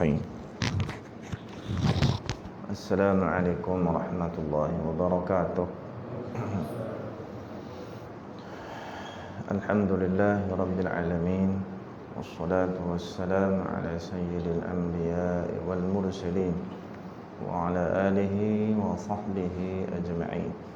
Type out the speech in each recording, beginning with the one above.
الرحيم. السلام عليكم ورحمة الله وبركاته. الحمد لله رب العالمين، والصلاة والسلام على سيد الأنبياء والمرسلين وعلى آله وصحبه أجمعين.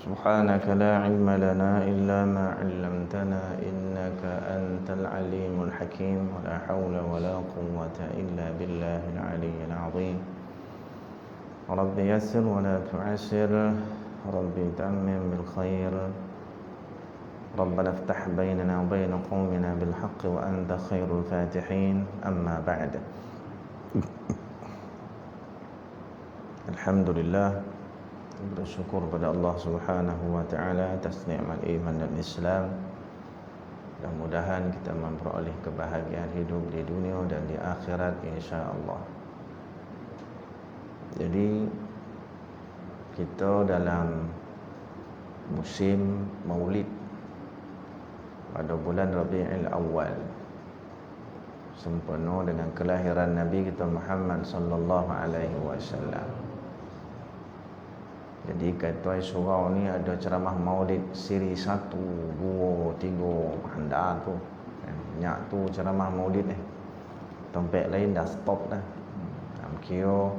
سبحانك لا علم لنا إلا ما علمتنا إنك أنت العليم الحكيم، ولا حول ولا قوة إلا بالله العلي العظيم. رب يسر ولا تعسر، رب تمم بالخير، ربنا افتح بيننا وبين قومنا بالحق وأنت خير الفاتحين. أما بعد، Alhamdulillah, bersyukur pada Allah Subhanahu wa taala atas nikmat iman dan Islam. Mudah-mudahan kita memperoleh kebahagiaan hidup di dunia dan di akhirat insya-Allah. Jadi kita dalam musim Maulid pada bulan Rabiul Awal, sempena dengan kelahiran Nabi kita Muhammad sallallahu alaihi wasallam. Jadi kata surau ni ada ceramah Maulid siri 1, 2, 3 anda tu. Banyak tu ceramah Maulid ni. Tempat lain dah stop dah. Kira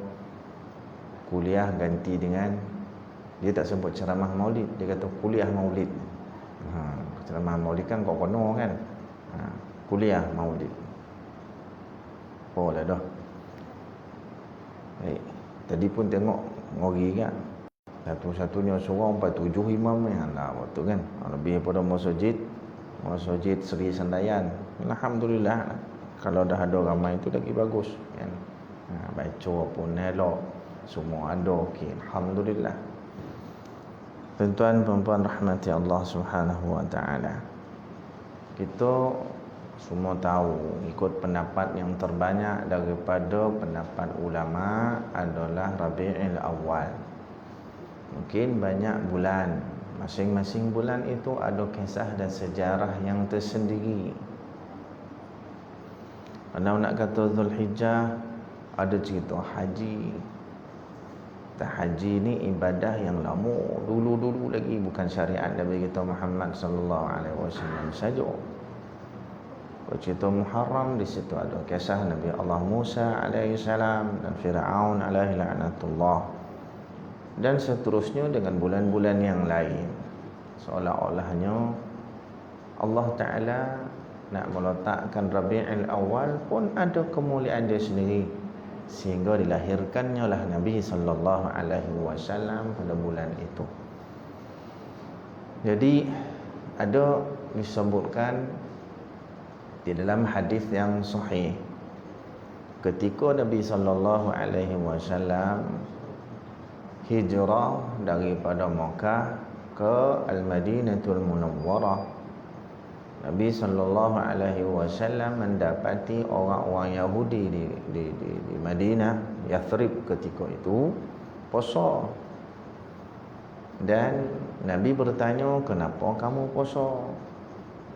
kuliah ganti dengan, dia tak sebut ceramah Maulid, dia kata kuliah Maulid. Ceramah Maulid kan kau kono kan. Kuliah Maulid. Oh dah dah. Baik. Tadi pun tengok ngori kan. Satu-satunya seorang 47 imam ni. Betul kan. Lebih daripada masjid Seri Sandayan. Alhamdulillah. Kalau dah ada ramai itu lagi bagus kan. Baca pun elok, semua ada. Okey, alhamdulillah. Tuan-tuan puan-puan rahmati Allah Subhanahu wa taala. Kita semua tahu, ikut pendapat yang terbanyak daripada pendapat ulama adalah Rabiul Awal. Mungkin banyak bulan, masing-masing bulan itu ada kisah dan sejarah yang tersendiri. Kalau nak kata Zulhijjah, ada cerita haji. Haji ni ibadah yang lama, dulu lagi, bukan syariat Nabi kita Muhammad sallallahu alaihi wasallam saja. Kalau cerita Muharram, di situ ada kisah Nabi Allah Musa alaihi salam dan Firaun alaihi laknatullah. Dan seterusnya dengan bulan-bulan yang lain. Seolah-olahnya Allah Ta'ala nak meletakkan Rabiul Awal pun ada kemuliaan dia sendiri, sehingga dilahirkannya lah Nabi sallallahu alaihi wasallam pada bulan itu. Jadi ada disebutkan di dalam hadis yang sahih, ketika Nabi sallallahu alaihi wasallam hijrah daripada Makkah ke Al-Madinatul Munawwarah, Nabi sallallahu alaihi wasallam mendapati orang-orang Yahudi di Madinah, Yathrib ketika itu puasa. Dan Nabi bertanya, "Kenapa kamu puasa?"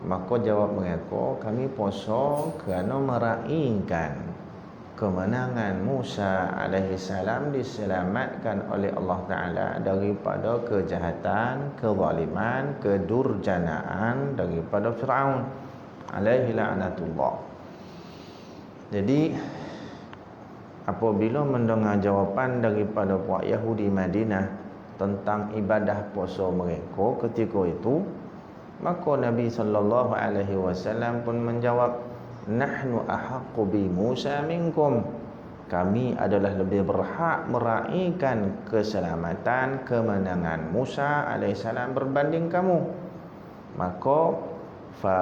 Maka jawab mereka, "Kami puasa kerana meraihkan kemenangan Musa alaihi salam diselamatkan oleh Allah Ta'ala daripada kejahatan, kezaliman, kedurjanaan daripada Firaun alaihi la'natullah." Jadi apabila mendengar jawapan daripada puak Yahudi Madinah tentang ibadah puasa mereka ketika itu, maka Nabi sallallahu alaihi wasallam pun menjawab, "Nahnu ahaqqu bi Musa minkum." Kami adalah lebih berhak meraihkan keselamatan, kemenangan Musa alaihissalam berbanding kamu. Maka fa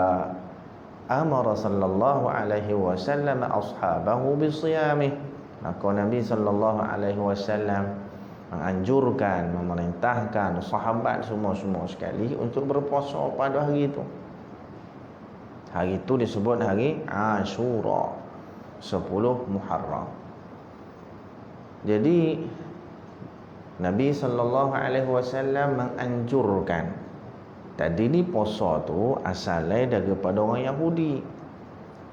amara sallallahu alaihi wasallam ashabahu bisiyamih. Maka Nabi sallallahu alaihi wasallam menganjurkan, memerintahkan sahabat semua sekali untuk berpuasa pada hari itu. Hari itu disebut hari Ashura, 10 Muharram. Jadi Nabi sallallahu alaihi wasallam menganjurkan. Tadi ni puasa tu asalnya daripada orang Yahudi.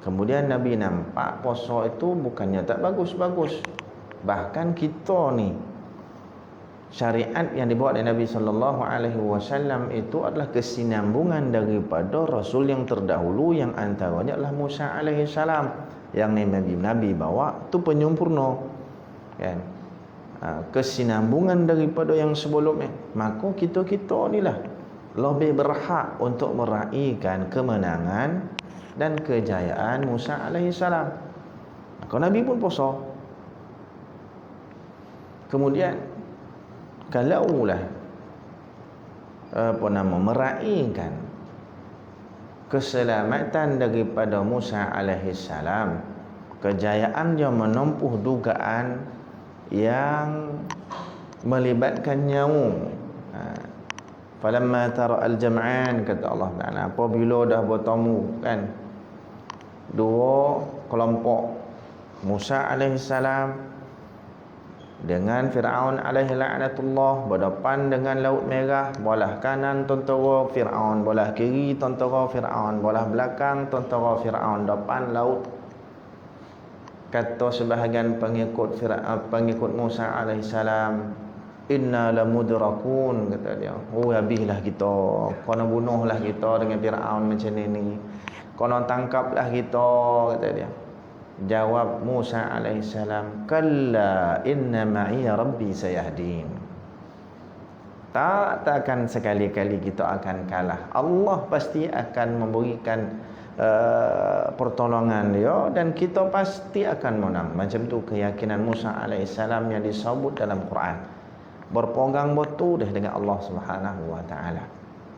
Kemudian Nabi nampak puasa itu bukannya tak bagus-bagus. Bahkan kita ni, syariat yang dibawa oleh Nabi SAW itu adalah kesinambungan daripada Rasul yang terdahulu, yang antaranya adalah Musa alaihissalam. Yang Nabi bawa tu penyempurna, kan? Kesinambungan daripada yang sebelumnya. Maka kita ni lah lebih berhak untuk meraihkan kemenangan dan kejayaan Musa alaihissalam. Maka Nabi pun puasa. Kemudian kalaulah meraihkan keselamatan daripada Musa alaihissalam, kejayaan yang menempuh dugaan yang melibatkan nyawa. Falamma tara al-jam'an, kata Allah Taala, apabila dah bertemu, kan, dua kelompok, Musa alaihissalam dengan Fir'aun alaihi la'natullah, berdepan dengan Laut Merah, belah kanan tentera Fir'aun, belah kiri tentera Fir'aun, belah belakang tentera Fir'aun, depan laut. Kata sebahagian pengikut Musa alaihissalam, inna lamudrakun, kata dia. Oh, habislah kita, kena bunuhlah kita dengan Fir'aun macam ni, kena tangkaplah kita, kata dia. Jawab Musa alaihissalam, kalla inna ma'iya rabbi sayahdin. Takkan sekali-kali kita akan kalah. Allah pasti akan memberikan pertolongan dia, dan kita pasti akan menang. Macam tu keyakinan Musa alaihissalam yang disebut dalam Quran. Berpegang betul dah dengan Allah Subhanahu wa taala.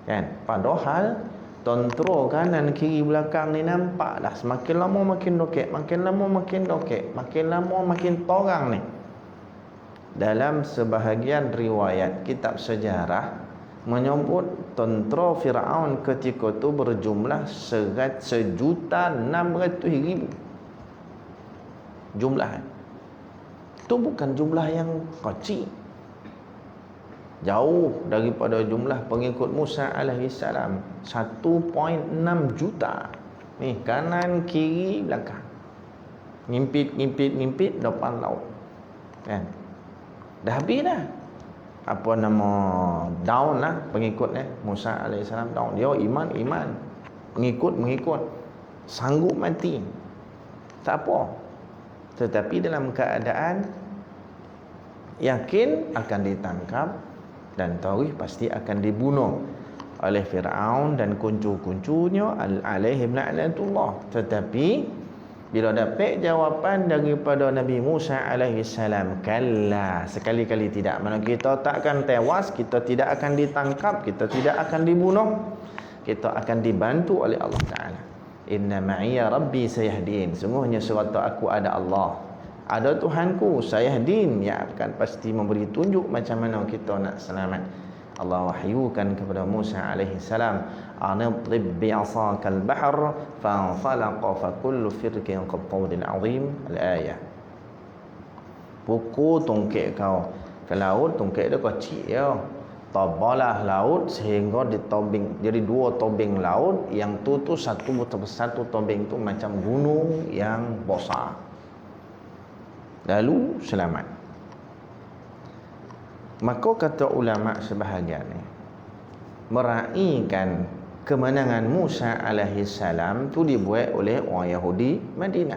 Kan? Padahal tentera kanan kiri belakang ni nampak dah semakin lama makin dokek, makin lama makin dokek, makin lama makin torang ni. Dalam sebahagian riwayat kitab sejarah menyebut tentera Fir'aun ketika tu berjumlah 1,600,000 jumlah. Itu bukan jumlah yang kecil, jauh daripada jumlah pengikut Musa alaihissalam. 1.6 juta ni, kanan kiri belakang, ngimpit depan laut, kan? Dah habis dah. Apa nama, down lah pengikutnya Musa alaihissalam, down. Dia iman, mengikut, sanggup mati, tak apa. Tetapi dalam keadaan yakin akan ditangkap dan tahu pasti akan dibunuh oleh Fir'aun dan kuncu-kuncunya alaihim la'natullah. Tetapi bila dapat jawapan daripada Nabi Musa alaihissalam, kalla, sekali-kali tidak. Mana kita tak akan tewas, kita tidak akan ditangkap, kita tidak akan dibunuh, kita akan dibantu oleh Allah Ta'ala. Inna ma'iya rabbi sayahdin, sungguhnya serta aku ada Allah, ada Tuhanku, sayahdin, yang akan pasti memberi tunjuk macam mana kita nak selamat. Allah wahyukan kepada Musa alaihissalam, anidrib bi'asakal bahr fanfalaqa fa kullu firqin qattawdin azim. Al-ayah. Pukul tongkek kau ke laut, tongkek dia kecil ya. Tabalah laut sehingga ditobing jadi dua tobing laut, yang tu satu tobing tu macam gunung yang besar. Lalu selamat. Maka kata ulama sebahagian ni, meraihkan kemenangan Musa alaihissalam tu dibuat oleh orang Yahudi Madinah.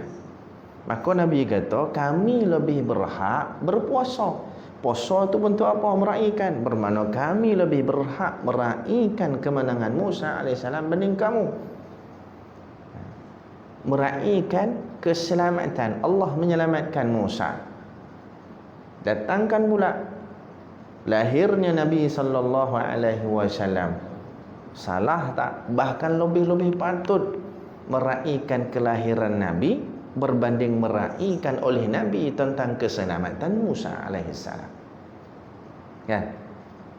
Maka Nabi kata, kami lebih berhak berpuasa. Puasa tu bentuk apa? Meraihkan. Bermakna kami lebih berhak meraihkan kemenangan Musa alaihissalam berbanding kamu. Meraihkan keselamatan. Allah menyelamatkan Musa. Datangkan pula lahirnya Nabi sallallahu alaihi wasallam. Salah tak? Bahkan lebih-lebih patut meraihkan kelahiran Nabi berbanding meraihkan oleh Nabi tentang keselamatan Musa alaihissalam. Kan?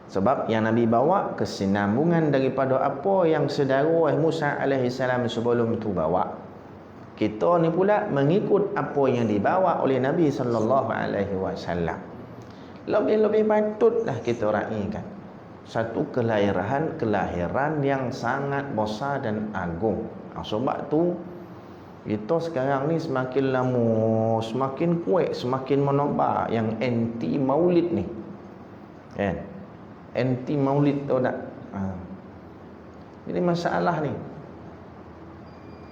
Sebab yang Nabi bawa kesinambungan daripada apa yang saudara Musa alaihissalam sebelum itu bawa. Kita ni pula mengikut apa yang dibawa oleh Nabi sallallahu alaihi wasallam. Lebih-lebih patutlah kita raihkan satu kelahiran yang sangat besar dan agung. Sebab tu Kita sekarang ni semakin lama, semakin kuat, semakin menobak yang anti maulid ni. Kan? Anti maulid tahu tak? Jadi masalah ni.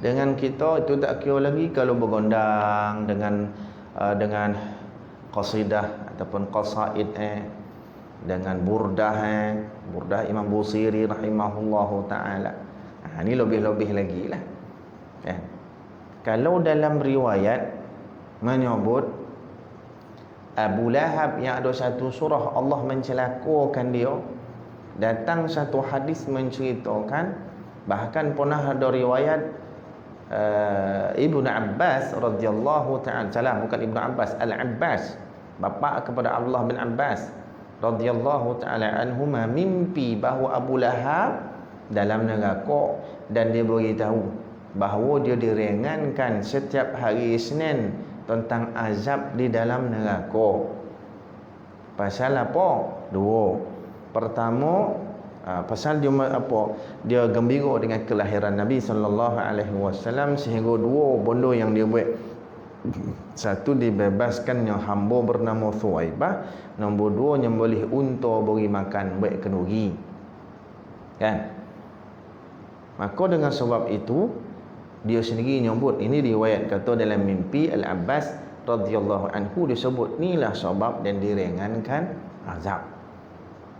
Dengan kita itu tak kira lagi kalau bergondang dengan qasidah ataupun qasaid dengan burdah burdah Imam Busiri rahimahullahu taala. Ni lebih-lebih lagi lah. Kalau dalam riwayat menyebut Abu Lahab yang ada satu surah Allah mencelakakan dia, datang satu hadis menceritakan, bahkan pernah ada riwayat Ibnu Abbas radhiyallahu ta'ala, bukan Ibnu Abbas, Al-Abbas, bapa kepada Abdullah bin Abbas radhiyallahu ta'ala anhuma, mimpi bahawa Abu Lahab dalam neraka dan dia beritahu bahawa dia diringankan setiap hari Isnin tentang azab di dalam neraka. Pasal apa? Dua. Pertama, pasal dia apa? Dia gembira dengan kelahiran Nabi sallallahu alaihi wasallam, sehingga dua benda yang dia buat. Satu, dibebaskannya hamba bernama Thuwaibah. Nombor dua, nyembelih unta beri makan buat kenuri. Kan? Maka dengan sebab itu dia sendiri nyebut, ini riwayat kata dalam mimpi Al-Abbas radhiyallahu anhu disebut inilah sebab dan diringankan azab.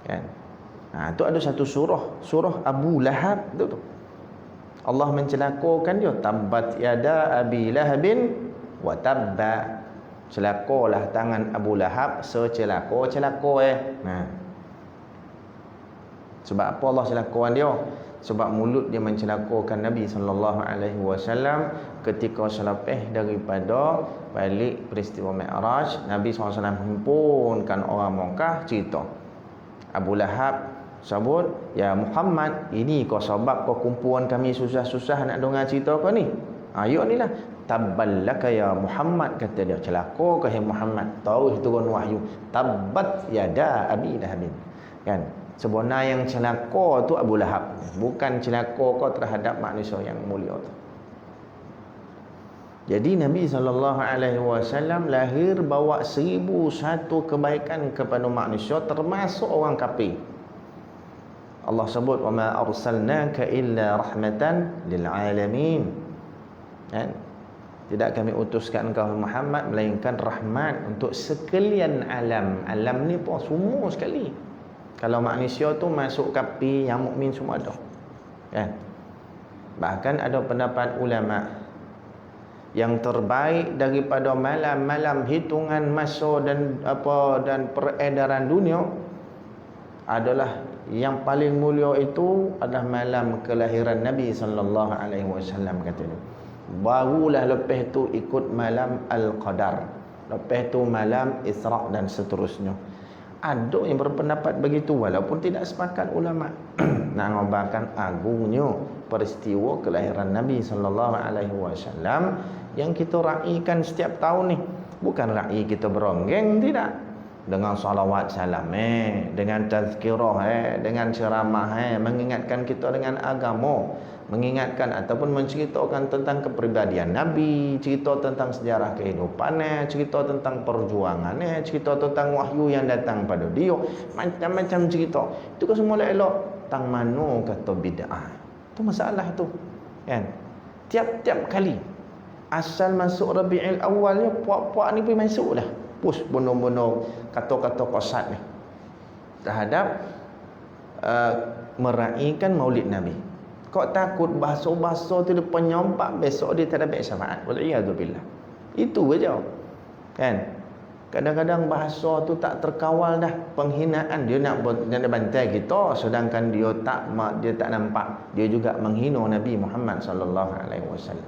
Kan? Tu ada satu surah Abu Lahab tu. Allah mencelakakan dia, tabbat yada abi lahabin wa tabba. Celakalah tangan Abu Lahab secelaka-celaka Sebab apa Allah celakakan dia? Sebab mulut dia mencelakakan Nabi sallallahu alaihi wasallam ketika selepas daripada balik peristiwa Mi'raj. Nabi SAW himpunkan orang Mekah cerita. Abu Lahab sebut, ya Muhammad, ini kau sebab kau kumpulan kami susah-susah nak dengar cerita kau ni. Ayat ni lah, tabballaka ya Muhammad, kata dia, celaka ke Muhammad, tahu turun wahyu, tabbat yada abi lahabin. Kan? Sebenarnya yang celaka tu Abu Lahab, bukan celaka kau terhadap manusia yang mulia tu. Jadi Nabi SAW lahir bawa 1001 kebaikan kepada manusia, termasuk orang kafir. Allah sebut, wa ma arsalnaka illa rahmatan lil alamin. Kan? Tidak kami utuskan engkau Muhammad melainkan rahmat untuk sekalian alam. Alam ni pun semua sekali. Kalau manusia tu masuk kafir, yang mukmin semua ada. Kan? Bahkan ada pendapat ulama yang terbaik daripada malam-malam hitungan masa dan peredaran dunia adalah yang paling mulia itu adalah malam kelahiran Nabi sallallahu alaihi wasallam, katanya. Barulah lepas tu ikut malam Al-Qadar, lepas tu malam Isra' dan seterusnya. Ada yang berpendapat begitu, walaupun tidak sepakat ulama. Nak ngabarkan agungnya peristiwa kelahiran Nabi sallallahu alaihi wasallam yang kita raikan setiap tahun ni. Bukan rai kita beronggeng, tidak. Dengan salawat salam dengan tazkirah dengan ceramah mengingatkan kita dengan agama, mengingatkan ataupun menceritakan tentang kepribadian Nabi, cerita tentang sejarah kehidupannya, cerita tentang perjuangannya, cerita tentang wahyu yang datang pada dia, macam-macam cerita. Itu kan semua elok. Tang mano kata bid'ah. Itu masalah tu. Kan? Tiap-tiap kali asal masuk Rabiul Awal ni, puak-puak ni pun masuk dah. Push bunuh-bunuh kata-kata qasad ni terhadap meraihkan maulid Nabi. Kau takut bahasa-bahasa tu dia penyompak, besok dia tak dapat syafaat. Wal'iyadzubillah. Itu aja. Kan? Kadang-kadang bahasa tu tak terkawal dah. Penghinaan, dia nak bantai kita, sedangkan dia tak nampak. Dia juga menghina Nabi Muhammad sallallahu alaihi wasallam.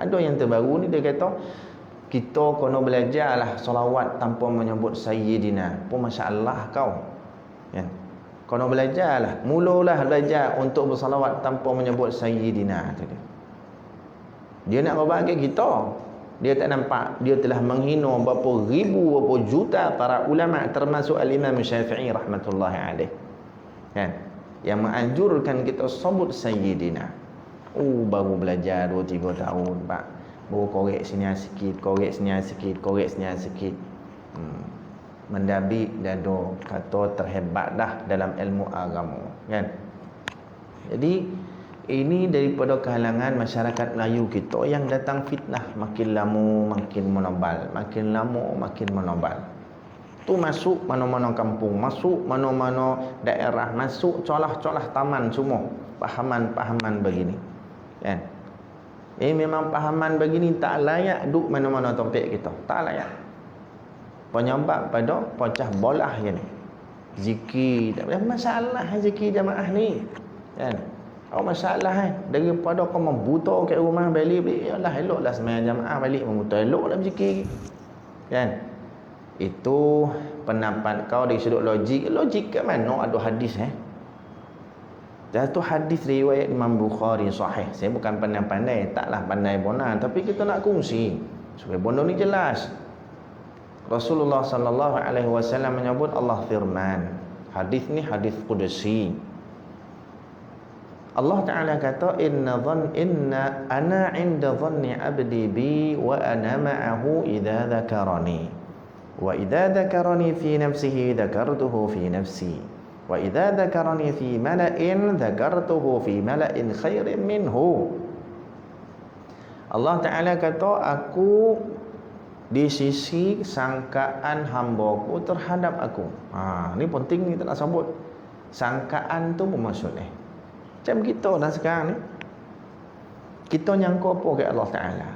Ada yang terbaru ni, dia kata kita kena belajarlah salawat tanpa menyebut sayyidina. Apa masalah kau? Kan? Kena belajarlah, mulalah belajar untuk bersalawat tanpa menyebut sayyidina tadi. Dia nak berbagi kita, dia tak nampak dia telah menghina berapa ribu, berapa juta para ulama, termasuk Al-Imam Syafi'i rahmatullahi alaih. Kan? Yang menganjurkan kita sebut sayyidina. Baru belajar 2-3 tahun, Pak. Baru korek sini sikit, korek sini sikit, korek sini sikit. Mendabi dado kata terhebat dah dalam ilmu agama, kan? Jadi ini daripada kalangan masyarakat Melayu kita yang datang fitnah makin lama makin menobal, makin lama makin menobal. Tu masuk mana-mana kampung, masuk mana-mana daerah, masuk colah-colah taman semua. Pahaman-pahaman begini, kan? Memang pahaman begini tak layak duduk mana-mana tempat kita, tak layak. Penyebab pada pecah bolah je ni. Zikir, tak ada masalah zikir jamaah ni, kan? Masalah daripada kau membuta kat rumah balik, yalah eloklah sembahyang jamaah balik membuta, eloklah berzikir, kan? Itu pendapat kau dari sudut logik. Logik kat mana ada hadis Satu hadis riwayat Imam Bukhari sahih. Saya bukan pandai-pandai, taklah pandai bonan, tapi kita nak kongsi supaya benda ni jelas. Rasulullah sallallahu alaihi wasallam menyebut Allah firman. Hadis ni hadis qudsi. Allah Taala kata inna ana 'inda dhanni 'abdi bi wa ana ma'ahu idza dzakarani. Wa idza dzakarani fi nafsihi dzakartuhu fi nafsi. Wa idza dzakarani fi mala'in dzakartuhu fi mala'in khairin minhu. Allah Taala kata aku di sisi sangkaan hamba-Ku terhadap aku. Ni penting, kita nak sebut. Sangkaan tu bermaksud macam kita dah sekarang ni. Kita nyangka apa ke Allah Taala?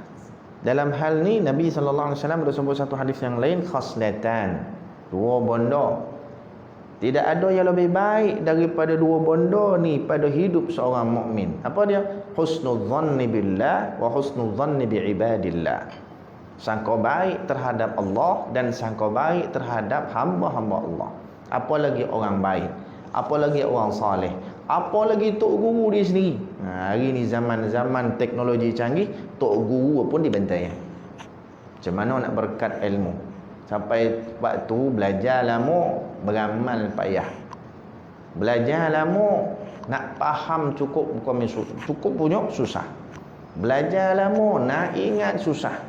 Dalam hal ni Nabi sallallahu alaihi wasallam bersebut satu hadis yang lain, khaslatan, dua benda. Tidak ada yang lebih baik daripada dua benda ni pada hidup seorang mukmin. Apa dia? Husnul dhanni billah wa husnul dhanni bi ibadillah. Sangka baik terhadap Allah dan sangka baik terhadap hamba-hamba Allah. Apa lagi orang baik, apa lagi orang saleh, apa lagi tok guru dia sendiri. Hari ni zaman-zaman teknologi canggih, tok guru pun dibantai. Macam mana nak berkat ilmu? Sampai waktu belajar lama, beramal payah. Belajar lama, nak faham cukup bukan cukup punya susah. Belajar lama, nak ingat susah.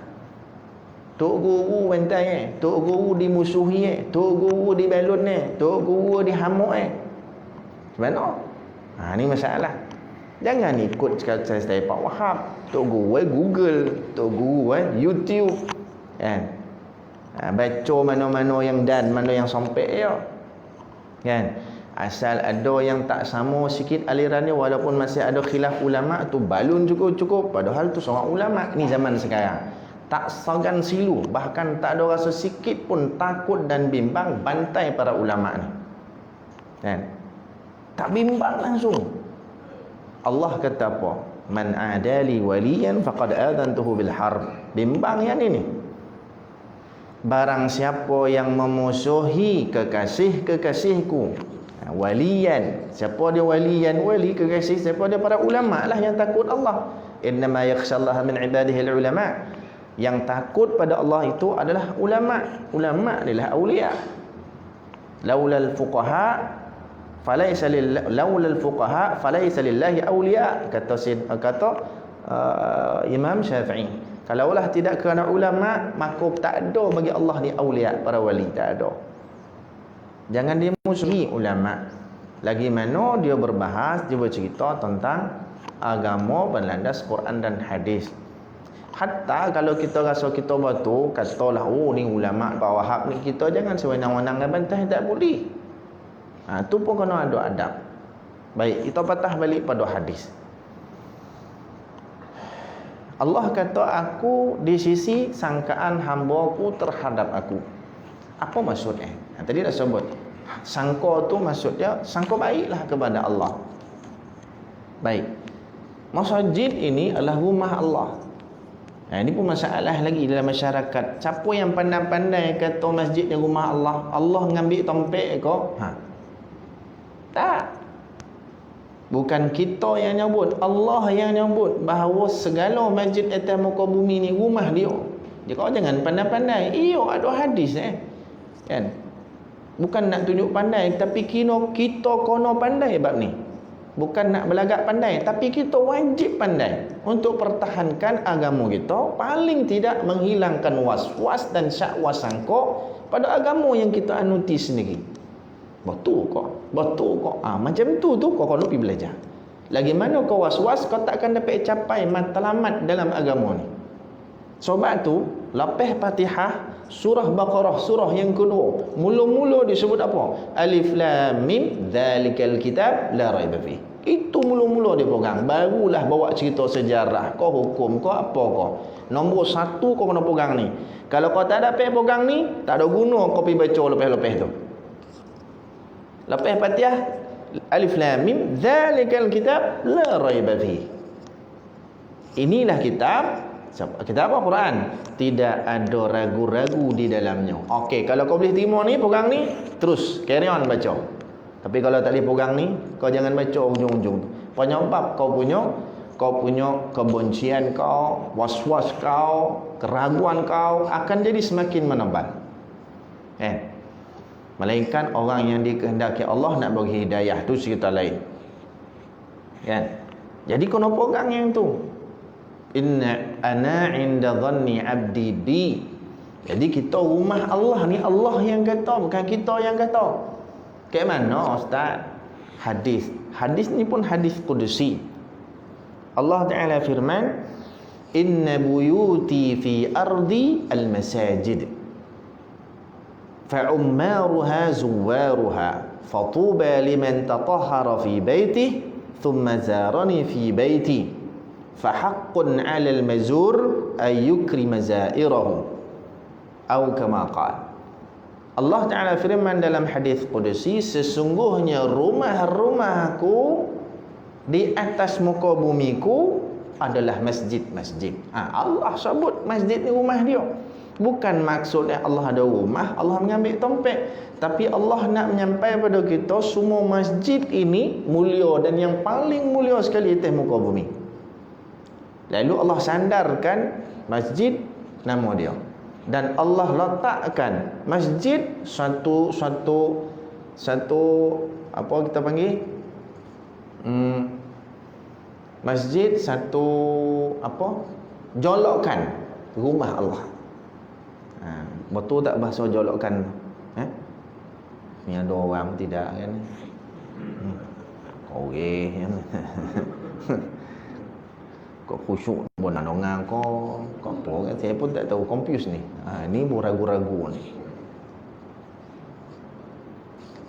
Tok guru bantai tok guru dimusuhi tok guru dibalun tok guru dihamuk Macam mana? Ni masalah. Jangan ikut kata saya Pak Wahab. Tok guru Google, tok guru YouTube, kan? Baca mana-mana yang dan mana yang sampai kan? Asal ada yang tak sama sikit alirannya, walaupun masih ada khilaf ulama tu balun cukup-cukup, padahal tu seorang ulama. Ni zaman sekarang tak segan silu, bahkan tak ada rasa sikit pun takut dan bimbang bantai para ulama ni, kan? Tak bimbang langsung. Allah kata apa? Man adali waliyan faqad adantuhu bil harb. Bimbang yang ini. Barang siapa yang memusuhi kekasih-kekasihku, waliyan, siapa dia waliyan? Wali kekasih siapa? Dia para ulama lah yang takut Allah. Innama yakhshallaha min ibadihi ulama. Yang takut pada Allah itu adalah ulama. Ulama adalah aulia. Laulal fuqaha falaysa lillahi aulia, kata Imam Syafi'i. Kalaulah tidak kerana ulama, maka tak ada bagi Allah ni aulia, para wali, tak ada. Jangan dia musuhi ulama. Lagi mana dia berbahas, dia bercerita tentang agama berlandas Quran dan hadis. Hatta kalau kita rasa kita batu, katalah ni ulama Pak Wahab ni, kita jangan sewenang-wenang dengan bantai, tak boleh. Tu pun kena ada adab. Baik, kita patah balik pada hadis. Allah kata aku di sisi sangkaan hamba-Ku terhadap aku. Apa maksudnya? Tadi dah sebut. Sangka tu maksudnya sangka baiklah kepada Allah. Baik. Masjid ini adalah rumah Allah. Ini pun masalah lagi dalam masyarakat. Siapa yang pandai-pandai kata masjid ni rumah Allah, Allah ngambil tempat ke? Tak. Bukan kita yang nyebut, Allah yang nyebut bahawa segala masjid atas muka bumi ni rumah dia. Jadi kau jangan pandai-pandai. Iyo, ada hadis kan? Bukan nak tunjuk pandai, tapi kita kono pandai bab ni. bukan nak belagak pandai, tapi kita wajib pandai untuk pertahankan agama kita, paling tidak menghilangkan was-was dan syakwa sangka pada agama yang kita anuti sendiri. Betul kok. Macam tu kau kena pergi belajar. Lagi mana kau was-was, kau takkan dapat capai matlamat dalam agama ni. Sebab tu, lepas Fatihah, surah Baqarah, surah yang kedua, mula-mula disebut apa? Alif Lam Mim, dzalikal kitab la raiba fih. Itu mula-mula dia pegang. Barulah bawa cerita sejarah, kau hukum, kau apa kau. Nombor satu kau kena pegang ni. Kalau kau tak dapat pegang ni, tak ada guna kau pergi baca lepas-lepas tu. Lepas Fatihah, Alif Lam Mim, dzalikal kitab la raiba fih. Inilah kitab apa? Quran. Tidak ada ragu-ragu di dalamnya. Okey, kalau kau boleh terima ni, pegang ni, terus carry on baca. Tapi kalau tak boleh pegang ni, kau jangan baca ujung-ujung. Penyebab kau punya kebencian kau, was-was kau, keraguan kau akan jadi semakin menebal. Melainkan orang yang dikehendaki Allah nak bagi hidayah, tu cerita lain. Jadi kena pegang yang tu. Inna ana inda dhanni abdi bi. Jadi kita rumah Allah ni, Allah yang kata, bukan kita yang kata. Kayak mana ustaz? Hadis ni pun hadis qudusi. Allah Ta'ala firman, inna buyuti fi ardi al-masajid fa'ummaruha zuwaruha fatuba liman tatahhara fi baitihi thumma zarani fi baiti fahaqqun 'alal mazur ay yukrima zairahu atau kama qala. Allah Ta'ala firman dalam hadis qudusi, sesungguhnya rumah-rumahku di atas muka bumiku adalah masjid-masjid. Allah sebut masjid ni rumah dia. Bukan maksudnya Allah ada rumah, Allah mengambil tempat, tapi Allah nak menyampaikan pada kita semua masjid ini mulia dan yang paling mulia sekali atas muka bumi. Lalu Allah sandarkan masjid nama dia. Dan Allah letakkan masjid satu apa kita panggil? Masjid satu apa? Jolokan rumah Allah. Betul tak bahasa jolokan? Ni ada orang tidak kan? Okey kan? Kau khusyuk pun nak dengar kau apa kan, saya pun tak tahu, confuse ni. Ni pun ragu-ragu ni.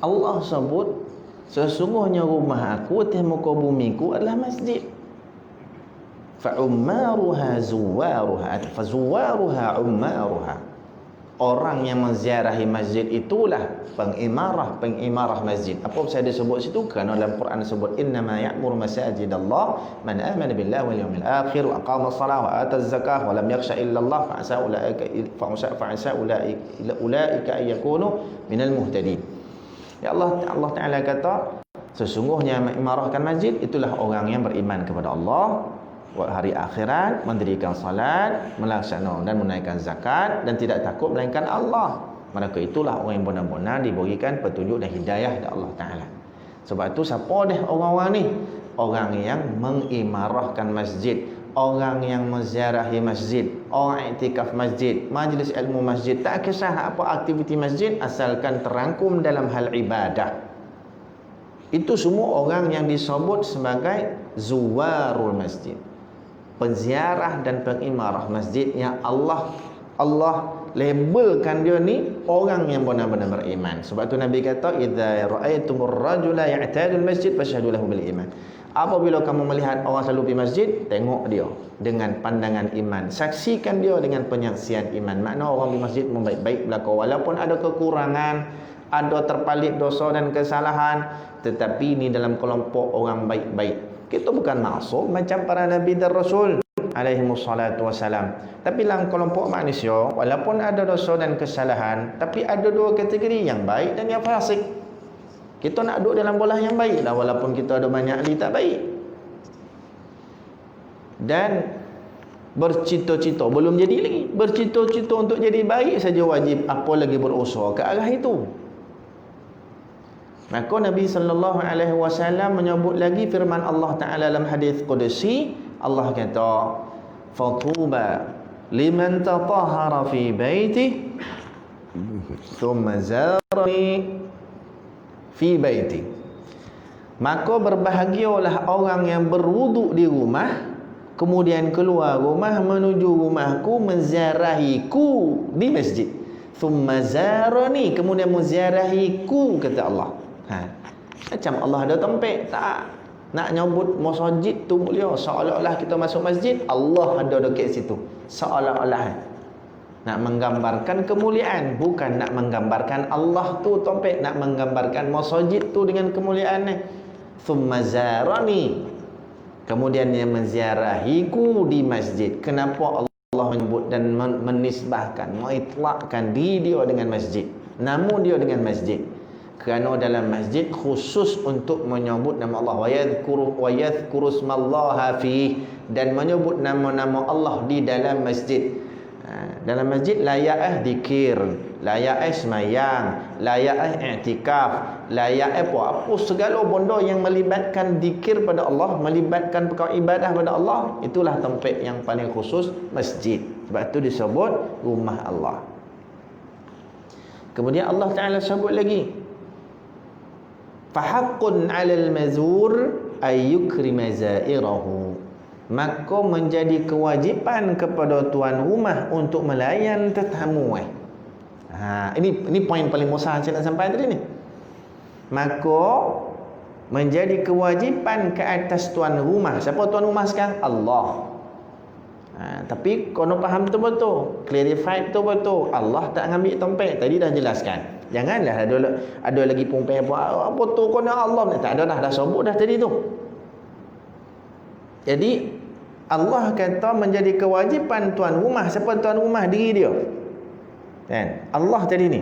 Allah sebut sesungguhnya rumah aku atas muka bumiku adalah masjid. Fa ummaruha zuwaruha, fa zuwaruha ummaruha. Orang yang menziarahi masjid itulah pengimarah masjid. Apa saya disebut situ? Kerana dalam Quran disebut innama ya'muru masajidallah man amana billahi wal yawmil akhir wa aqama as-salah wa ata az-zakah wa lam yakhsha illa Allah fa asa ulaika ay yakunu minal muhtadin. Ya Allah Ta'ala kata sesungguhnya mengimarahkan masjid itulah orang yang beriman kepada Allah, hari akhirat, mendirikan salat, melaksanakan dan menunaikan zakat dan tidak takut melainkan Allah. Maka itulah orang yang benar-benar diberikan petunjuk dan hidayah dari Allah Ta'ala. Sebab itu siapa dah orang-orang ni? Orang yang mengimarahkan masjid, orang yang menziarahi masjid, orang iktikaf masjid, majlis ilmu masjid, tak kisah apa aktiviti masjid asalkan terangkum dalam hal ibadah. Itu semua orang yang disebut sebagai zuwarul masjid, penziarah dan pengimarah masjid yang Allah labelkan dia ni orang yang benar-benar beriman. Sebab tu Nabi kata idza ra'aitumur rajula ya'tadul masjid fashhadu lahu bil iman. Apabila kamu melihat orang selalu pergi masjid, tengok dia dengan pandangan iman, saksikan dia dengan penyaksian iman. Makna orang pergi masjid membaik-baik belaka, walaupun ada kekurangan, ada terpalit dosa dan kesalahan, tetapi ini dalam kelompok orang baik-baik. Kita bukan maksud macam para nabi dan rasul alaihi wassalatu wassalam, tapi dalam kelompok manusia walaupun ada dosa dan kesalahan, tapi ada dua kategori, yang baik dan yang fasik. Kita nak duduk dalam bola yang baik lah, walaupun kita ada banyak ahli tak baik. Dan bercita-cita, belum jadi lagi, bercita-cita untuk jadi baik saja wajib, apa lagi berusaha ke arah itu. Maka Nabi sallallahu alaihi wasallam menyebut lagi firman Allah Taala dalam hadis qudsi, Allah kata, "Fatuba liman tatahhara fi baiti thumma zarani fi baiti." Maka berbahagialah orang yang berwuduk di rumah, kemudian keluar rumah menuju rumahku, menziarahiku di masjid. Thumma zarani, kemudian menziarahiku, kata Allah. Macam Allah ada tempat tak? Nak nyebut masjid tu mulia, seolah-olah kita masuk masjid, Allah ada dekat situ. Seolah-olah nak menggambarkan kemuliaan, bukan nak menggambarkan Allah tu tempat, nak menggambarkan masjid tu dengan kemuliaan ni. Thumma zarani, kemudian dia menziarahiku di masjid. Kenapa Allah menyebut dan menisbahkan, mengitlakkan dia dengan masjid, nama dia dengan masjid? Kerana dalam masjid khusus untuk menyebut nama Allah, wa yadhkuru smallaha fi, dan menyebut nama-nama Allah di dalam masjid. Dalam masjid layak zikir, layak semayang, layak i'tikaf, layak apa segala benda yang melibatkan zikir pada Allah, melibatkan perkara ibadah pada Allah, itulah tempat yang paling khusus, masjid. Sebab itu disebut rumah Allah. Kemudian Allah Taala sebut lagi, fahaqqun 'alal mazur ay yukrima zairahu, maka menjadi kewajipan kepada tuan rumah untuk melayan tetamu. Ini poin paling besar saya nak sampai tadi ni. Maka menjadi kewajipan ke atas tuan rumah. Siapa tuan rumah sekarang? Allah. Tapi kau nak faham betul-betul, clarify betul-betul. Allah tak ambil tempat. Tadi dah jelaskan. Janganlah ada lagi perempuan apa tu kau nak Allah ni. Tak ada dah sebut dah tadi tu. Jadi Allah kata menjadi kewajipan tuan rumah. Siapa tuan rumah? Diri dia. Kan? Allah tadi ni,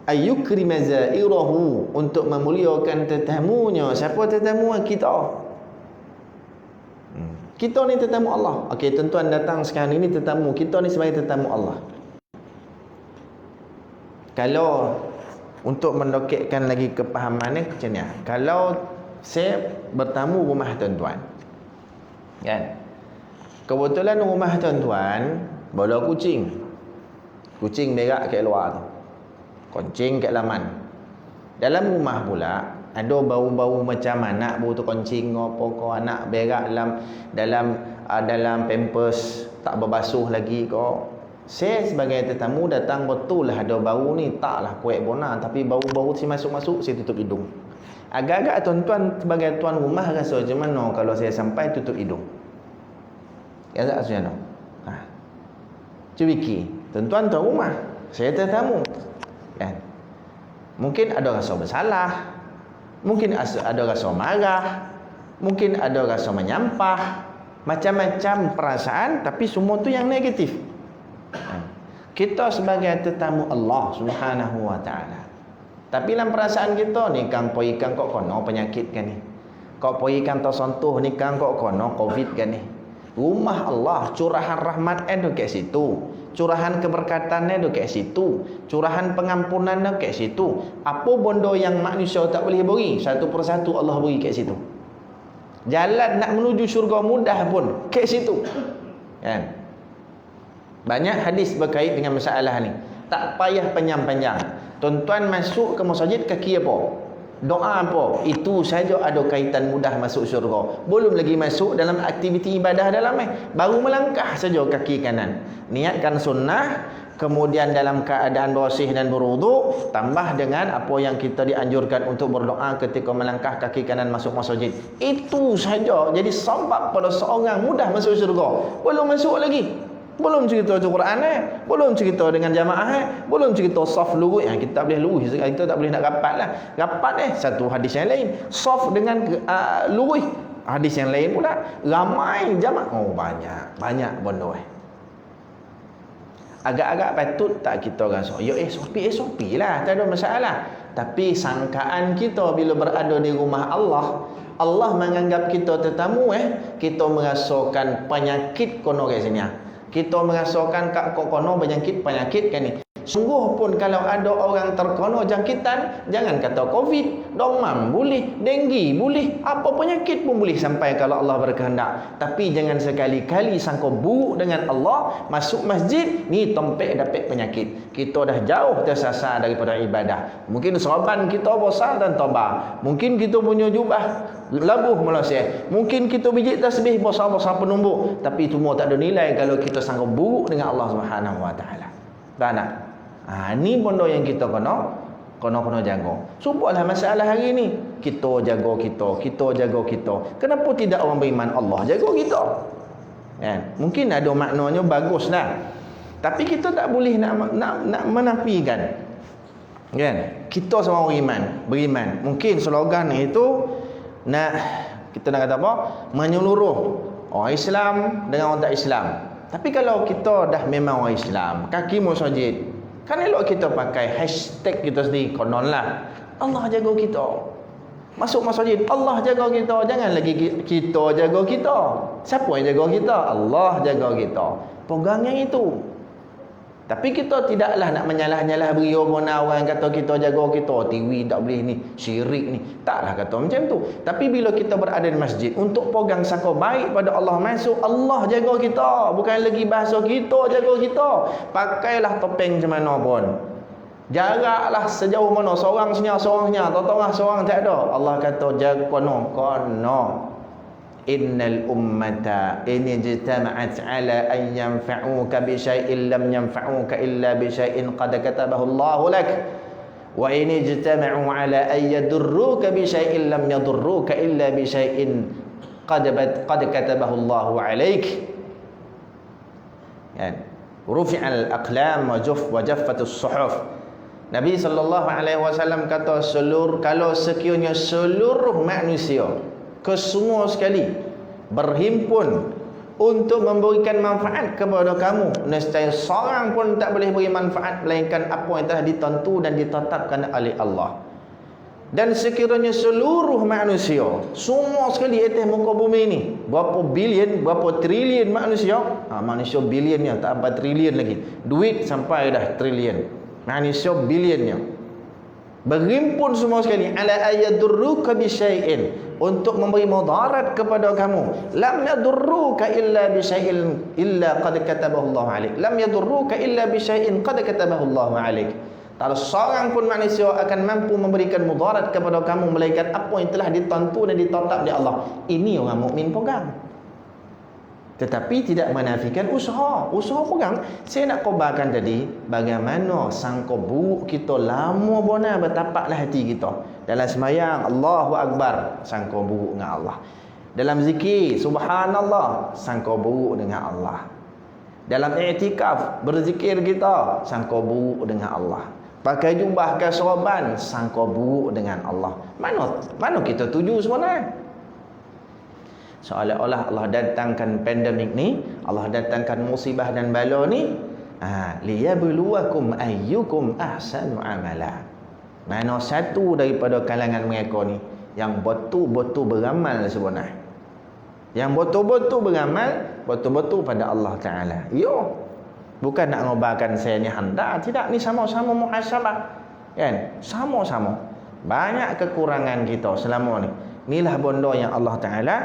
ayyukrima zairahu, untuk memuliakan tetamunya. Siapa tetamu? Kita. Kita ni tetamu Allah. Okey, tuan-tuan datang sekarang ini tetamu. Kita ni sebagai tetamu Allah. Kalau untuk mendokekkan lagi kepahaman ni macam ni. Kalau saya bertamu rumah tuan-tuan, kan, kebetulan rumah tuan-tuan bola kucing berak kat luar tu, kucing kat laman. Dalam rumah pula ada bau-bau macam anak bau tu kucing apa kau, anak berak dalam pampers tak berbasuh lagi kau. Saya sebagai tetamu datang, betul lah ada bau ni, taklah kuat bona, tapi bau-bau si masuk-masuk saya tutup hidung. Agak-agak tuan-tuan sebagai tuan rumah rasa macam mana kalau saya sampai tutup hidung? Ya tak macam mana? Cuba fikir, tuan-tuan tuan rumah, saya tetamu, kan? Mungkin ada rasa bersalah, mungkin ada rasa marah, mungkin ada rasa menyampah, macam-macam perasaan, tapi semua tu yang negatif. Kita sebagai tetamu Allah Subhanahu wa taala, tapi dalam perasaan kita ni kang poi kang kok kono penyakit kan ni, kok poi kang tersentuh ni kang kok kono covid kan ni. Rumah Allah, curahan rahmat ada kat situ, curahan keberkatan ada kat situ, curahan pengampunan ada kat situ. Apa benda yang manusia tak boleh beri, satu persatu Allah beri kat situ. Jalan nak menuju syurga mudah pun kat situ, kan? Banyak hadis berkait dengan masalah ni. Tak payah panjang-panjang. Tuan-tuan masuk ke masjid, kaki apa? Doa apa? Itu saja ada kaitan mudah masuk syurga. Belum lagi masuk dalam aktiviti ibadah dalam baru melangkah saja kaki kanan. Niatkan sunnah, kemudian dalam keadaan bersih dan berwuduk, tambah dengan apa yang kita dianjurkan untuk berdoa ketika melangkah kaki kanan masuk masjid. Itu saja jadi sebab pada seorang mudah masuk syurga. Belum masuk lagi. Belum cerita Al-Quran belum cerita dengan jamaah belum cerita saf lurus yang kita boleh lurus, kita tak boleh nak rapat lah. Rapat satu hadis yang lain, saf dengan lurus hadis yang lain pula, ramai jamaah banyak benda agak-agak patut tak kita rasa ya SOP lah, tak ada masalah. Tapi sangkaan kita bila berada di rumah Allah menganggap kita tetamu kita merasakan penyakit kono kat sini. Kita merasakan kak kono berjangkit penyakit kan ni. Sungguh pun kalau ada orang terkena jangkitan, jangan kata COVID, demam boleh, denggi boleh, apa penyakit pun boleh sampai kalau Allah berkehendak. Tapi jangan sekali-kali sangka buruk dengan Allah, masuk masjid ni tempek dapat penyakit. Kita dah jauh tersasar daripada ibadah. Mungkin serban kita besar dan tobat. Mungkin kita punya jubah labuh meloseh. Mungkin kita biji tasbih besar-besar penumbuk, tapi semua tak ada nilai kalau kita sangka buruk dengan Allah Subhanahu Wa Taala. Tak nak. Ni benda yang kita kena jaga. Supaya masalah hari ni, kita jaga kita jaga kita. Kenapa tidak orang beriman Allah jaga kita? Kan? Mungkin ada maknanya baguslah. Tapi kita tak boleh nak menafikan. Kan? Kita semua orang beriman. Mungkin slogan itu nak kita nak kata apa? Menyeluruh orang Islam dengan orang tak Islam. Tapi kalau kita dah memang orang Islam, kaki masjid, kan elok kita pakai hashtag kita sendiri, kononlah Allah jaga kita. Masuk masjid, Allah jaga kita. Jangan lagi kita jaga kita. Siapa yang jaga kita? Allah jaga kita. Pegang yang itu. Tapi kita tidaklah nak menyalah-nyalah beria bona orang kata kita jaga kita, tiwi tak boleh ni, syirik ni. Taklah kata macam tu. Tapi bila kita berada di masjid untuk pegang sangka baik pada Allah, masuk Allah jaga kita. Bukan lagi bahasa kita jaga kita. Pakailah topeng macam mana pun. Jaraklah sejauh mana, seorang senyap, tengah seorang tak ada. Allah kata jaga kono. Innal ummata in ijtama'at ala an yanfa'uka bi syai'in lam yanfa'uka illa bi syai'in qad katabahu Allahu lak wa in ijtama'u ala an yadurruka bi syai'in lam yadurruka illa bi syai'in qad katabahu Allahu 'alaik. Kan? Rufi'al aqlam wa jaffatus suhuf. Nabi sallallahu alaihi wasallam kata kalau sekiranya seluruh manusia kesemua sekali berhimpun untuk memberikan manfaat kepada kamu, nescaya seorang pun tak boleh beri manfaat melainkan apa yang telah ditentu dan ditetapkan oleh Allah. Dan sekiranya seluruh manusia semua sekali atas muka bumi ni, berapa bilion, berapa trilion manusia, manusia bilionnya tak apa trilion lagi, duit sampai dah trilion, manusia bilionnya berhimpun semua sekali ala ayadurruka bi syai'in, untuk memberi mudarat kepada kamu. Lam yadurruka illa bi syai'in illa qad katabahu Allah 'alaik. Lam yadurruka illa bi syai'in qad katabahu Allah 'alaik. Tak ada seorang pun manusia akan mampu memberikan mudarat kepada kamu melainkan apa yang telah ditentu dan ditetap di Allah. Ini orang mukmin pegang. Tetapi tidak menafikan usaha pegang. Saya nak kobarkan tadi bagaimana sangka buruk kita lama bona bertapaklah hati kita. Dalam sembahyang Allahu Akbar, sangka buruk dengan Allah. Dalam zikir subhanallah, sangka buruk dengan Allah. Dalam i'tikaf berzikir kita, sangka buruk dengan Allah. Pakai jubah ke serban, sangka buruk dengan Allah. Mana kita tuju sebenarnya? Seolah-olah Allah datangkan pandemik ni, Allah datangkan musibah dan bala ni, liyabluwakum ayyukum ahsanu amala. Mana satu daripada kalangan mereka ni yang betul-betul beramal sebenarnya. Yang betul-betul beramal, betul-betul pada Allah Ta'ala. Bukan nak ngobarkan saya ni handa, tidak, ni sama-sama muhasabah. Kan? Sama-sama. Banyak kekurangan kita selama ni. Inilah benda yang Allah Ta'ala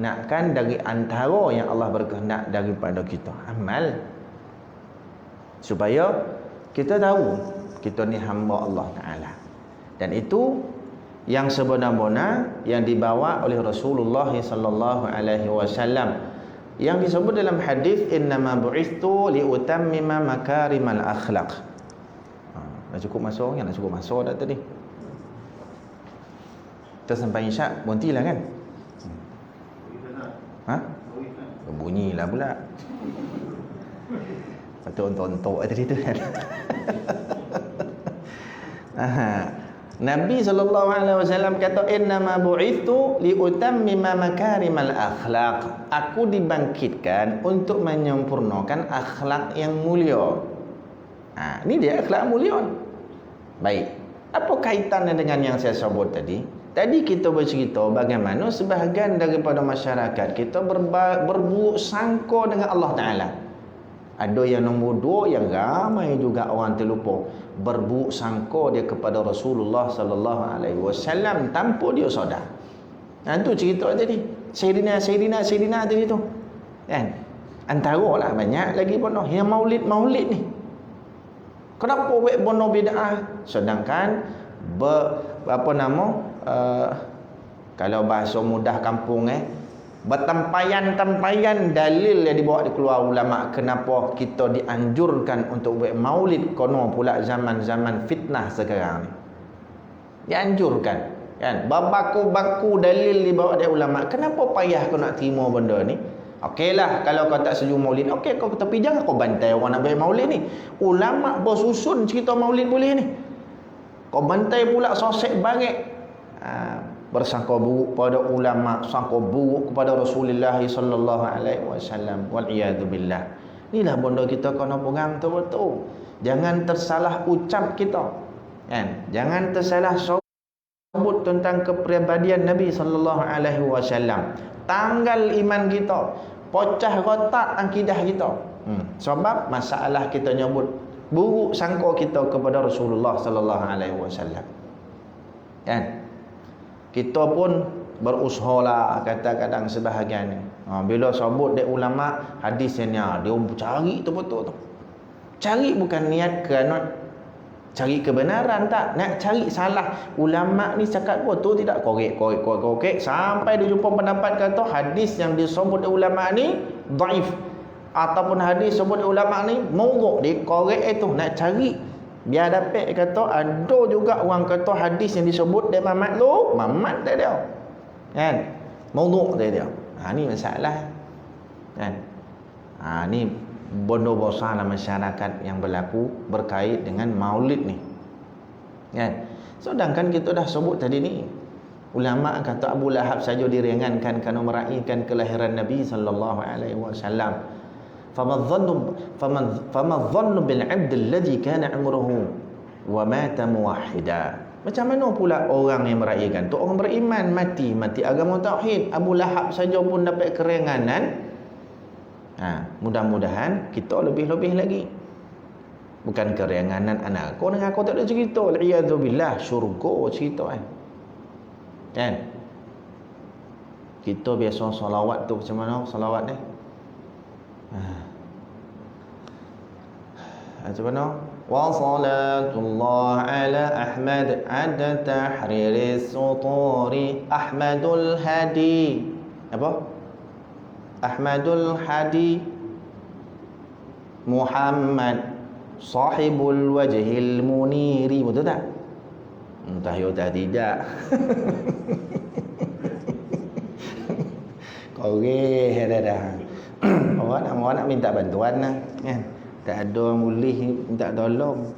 nakkan dari antara yang Allah berkehendak daripada kita. Amal. Supaya kita tahu kita ni hamba Allah Ta'ala. Dan itu yang sebenar-benar yang dibawa oleh Rasulullah sallallahu alaihi wasallam, yang disebut dalam hadis innama bu'ithu liutammima makarimal akhlaq. Dah cukup masuk, nak cukup masuk dah tadi. Kita sampai isyak berhentilah kan? Bunyilah pula. Patut ontok tadi tu kan. Nabi SAW kata innama bu'ithu liutammima makarimal akhlaq. Aku dibangkitkan untuk menyempurnakan akhlak yang mulia. Ini dia akhlak mulia. Baik. Apa kaitannya dengan yang saya sebut tadi? Tadi kita bercerita bagaimana sebahagian daripada masyarakat kita berburuk sangka dengan Allah Ta'ala. Ada yang nombor 2 yang ramai juga orang terlupa, berburuk sangka dia kepada Rasulullah sallallahu alaihi wasallam tanpa dia sedar. Itu cerita tadi. Sayyidina tadi tu. Kan? Antaralah banyak lagi bono yang maulid ni. Kenapa buat bono bid'ah? Sedangkan kalau bahasa mudah kampung bertempayan-tempayan dalil yang dibawa keluar ulama kenapa kita dianjurkan untuk buat maulid, kono pula zaman-zaman fitnah sekarang ni. Dianjurkan, kan? Berbaku-baku dalil dibawa dari ulama. Kenapa payah kau nak terima benda ni? Okeylah, kalau kau tak setuju maulid, okey, kau tapi jangan kau bantai orang nak buat maulid ni. Ulama bersusun cerita maulid boleh ni. Kau bantai pula sosek barik. Bersangka buruk pada ulama, sangka buruk kepada Rasulullah sallallahu alaihi wasallam, wal iyad billah. Inilah benda kita kena pegang betul-betul. Jangan tersalah ucap kita, kan? Jangan tersalah sebut tentang kepribadian Nabi sallallahu alaihi wasallam. Tanggal iman kita, pecah rotak akidah kita. Sebab masalah kita nyebut buruk sangka kita kepada Rasulullah sallallahu alaihi wasallam. Kan? Kita pun berusahalah kadang-kadang sebahagian ni. Bila sebut dek ulama hadis ni, dia cari tu betul tu. Cari bukan niat kerana cari kebenaran, tak. Nak cari salah. Ulama ni cakap betul tidak, korek sampai dia jumpa pendapat kata hadis yang disebut ulama ni dhaif, ataupun hadis sebut ulama ni maudhu', dia korek itu nak cari. Biar dapat kata ada juga orang kata hadis yang disebut dia Mamat tu Mamat tak dia, kan? Maudhu' tak dia. Ni masalah, kan? Ni bondo besar dalam masyarakat yang berlaku berkait dengan maulid ni, kan? Sedangkan kita dah sebut tadi ni, ulama kata Abu Lahab saja diringankan kerana meraihkan kelahiran Nabi sallallahu alaihi wasallam. فَمَا الظَّنُّ بِالْعَبْدِ الَّذِي كَانَ عُمْرُهُ وَمَاتَ مُوَحِّدًا. Macam mana pula orang yang meraihkan tu orang beriman, mati agama tauhid. Abu Lahab saja pun dapat keringanan. Mudah-mudahan kita lebih-lebih lagi. Bukan keringanan anak kau dengan aku tak ada cerita, a'udzubillah, syurga cerita, kan? Kita biasa solawat tu macam mana solawat ni? Macam mana? Wa salatullah ala Ahmad ada tahriris suturi Ahmadul Hadi. Apa? Ahmadul Hadi Muhammad sahibul wajhil muniri. Betul tak? Entah ya tak tidak. Koreh dah. Orang nak minta bantuan lah, kan? Tak ada mulih minta tolong.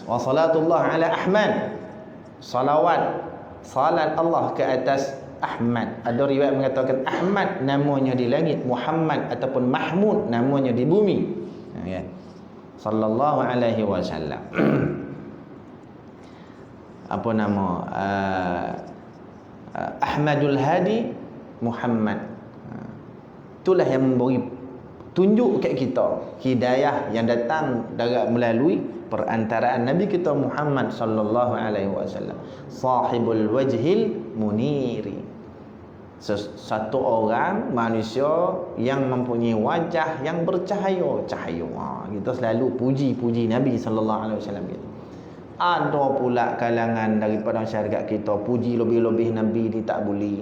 Wa salatullah ala Ahmad. Salat Allah ke atas Ahmad. Ada riwayat mengatakan Ahmad namanya di langit, Muhammad ataupun Mahmud namanya di bumi. Ya. Sallallahu alaihi wasallam. Apa nama? Ahmadul Hadi Muhammad. Itulah yang memberi tunjuk kat kita hidayah yang datang melalui perantaraan Nabi kita Muhammad sallallahu alaihi wasallam, sahibul wajhil muniri. Satu orang manusia yang mempunyai wajah yang bercahaya. Kita selalu puji Nabi sallallahu alaihi wasallam gitu. Ada pula kalangan daripada masyarakat kita puji lebih-lebih Nabi ni tak boleh.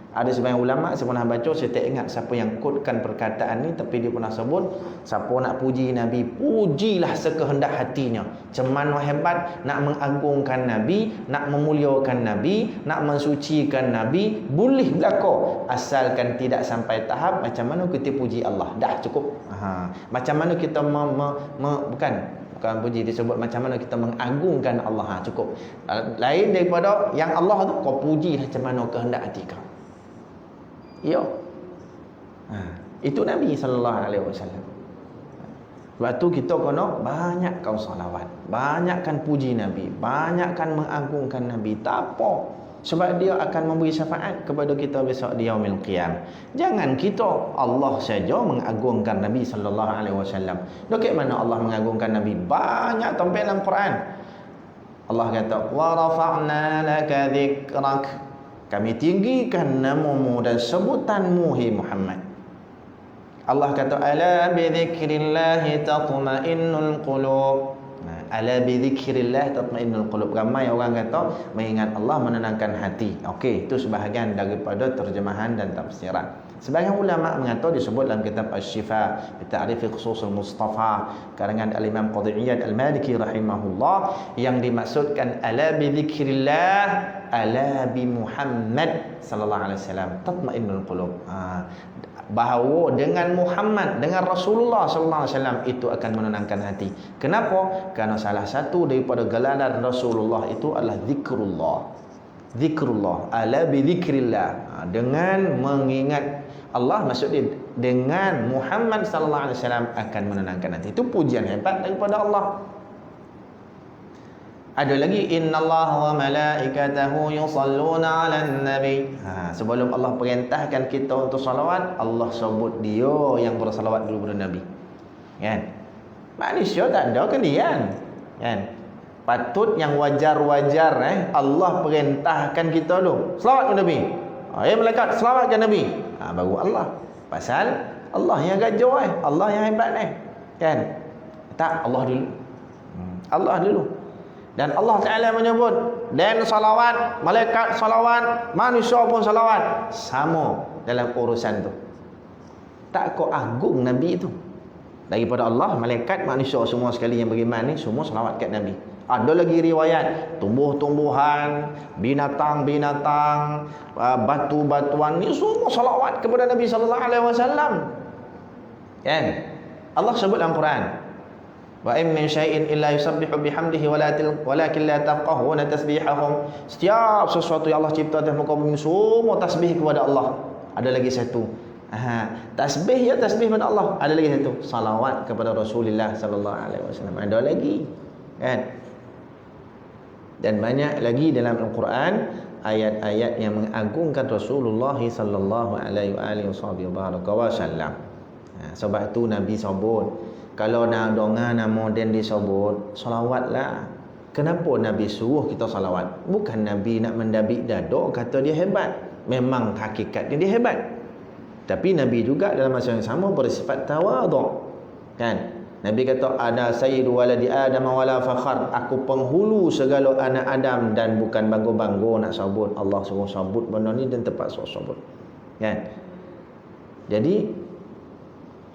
Ada sebahagian ulama saya pernah baca, saya tak ingat siapa yang quotekan perkataan ni, tapi dia pernah sebut siapa nak puji Nabi, pujilah sekehendak hatinya. Macam mana hebat nak mengagungkan Nabi, nak memuliakan Nabi, nak mensucikan Nabi, boleh belaka asalkan tidak sampai tahap macam mana kita puji Allah. Dah cukup. Macam mana kita bukan puji, disebut macam mana kita mengagungkan Allah. Cukup. Lain daripada yang Allah tu kau pujilah macam mana kehendak hati kau. Ya. Itu Nabi sallallahu alaihi wasallam. Sebab tu kita kena banyakkan salawat, banyakkan puji Nabi, banyakkan mengagungkan Nabi. Tak apa. Sebab dia akan memberi syafaat kepada kita besok di yaumil qiyam. Jangan kita Allah saja mengagungkan Nabi sallallahu alaihi wasallam. Dekat mana Allah mengagungkan Nabi? Banyak tempat dalam Quran. Allah kata, "Wa rafa'na laka dzikrak." Kami tinggikan namamu dan sebutanmu, hai Muhammad. Allah kata, "Ala bi dzikrillahi tatma'innul qulub." Ala bi dzikrillah tatmainnul qulub. Ramai orang kata mengingat Allah menenangkan hati. Okey, itu sebahagian daripada terjemahan dan tafsiran. Sebahagian ulama mengatakan disebut dalam kitab Asy-Syifa bi ta'rif khususul Mustafa karangan Al-Imam Qadhi Iyad Al-Maliki rahimahullah, yang dimaksudkan ala bi dzikrillah, ala bi Muhammad sallallahu alaihi wasallam tatmainnul qulub. Bahawa dengan Muhammad, dengan Rasulullah sallallahu alaihi wasallam itu akan menenangkan hati. Kenapa? Karena salah satu daripada gelaran Rasulullah itu adalah zikrullah. Zikrullah, ala bi dzikrillah. Dengan mengingat Allah, maksudnya dengan Muhammad sallallahu alaihi wasallam akan menenangkan hati. Itu pujian hebat daripada Allah. Ada lagi, innallaha wa malaikatahu yusalluna 'alan nabi. Sebelum Allah perintahkan kita untuk salawat, Allah sebut dia yang bersalawat dulu kepada Nabi. Kan? Manusia tak ada kendian. Kan? Patut yang wajar-wajar Allah perintahkan kita dulu. Salawat kepada Nabi. Malaikat salawatkan Nabi. Baru Allah. Pasal Allah yang gajah Allah yang hebat Kan? Tak, Allah dulu. Allah dulu. Dan Allah Ta'ala menyebut, dan salawat, malaikat salawat, manusia pun salawat, sama dalam urusan tu. Tak kau agung Nabi itu. Daripada Allah, malaikat, manusia semua sekali yang beriman ni, semua salawat kat Nabi. Ada lagi riwayat, tumbuh-tumbuhan, binatang-binatang, batu-batuan ni semua salawat kepada Nabi sallallahu alaihi wasallam. Kan? Allah sebut dalam Quran, wa in min syai'in illa yusabbihu bihamdihi walakin la tafqahuna tasbihahum. Setiap sesuatu yang Allah cipta atas muka bumi semua tasbih kepada Allah. Ada lagi satu, tasbih tasbih kepada Allah. Ada lagi satu, salawat kepada Rasulullah sallallahu alaihi wasallam. Ada lagi, kan? Dan banyak lagi dalam Al-Quran ayat-ayat yang mengagungkan Rasulullah sallallahu alaihi wasallam. Sebab tu Nabi sebut, kalau nak dengar nama dan disebut, salawatlah. Kenapa Nabi suruh kita salawat? Bukan Nabi nak mendabik dada kata dia hebat. Memang hakikatnya dia hebat. Tapi Nabi juga dalam masa yang sama bersifat tawaduk. Kan? Nabi kata, ada sayyidu waladi Adam wala fakhar. Aku penghulu segala anak Adam dan bukan bangga-bangga nak sebut. Allah suruh sebut benda ni dan terpaksa sebut. Kan? Jadi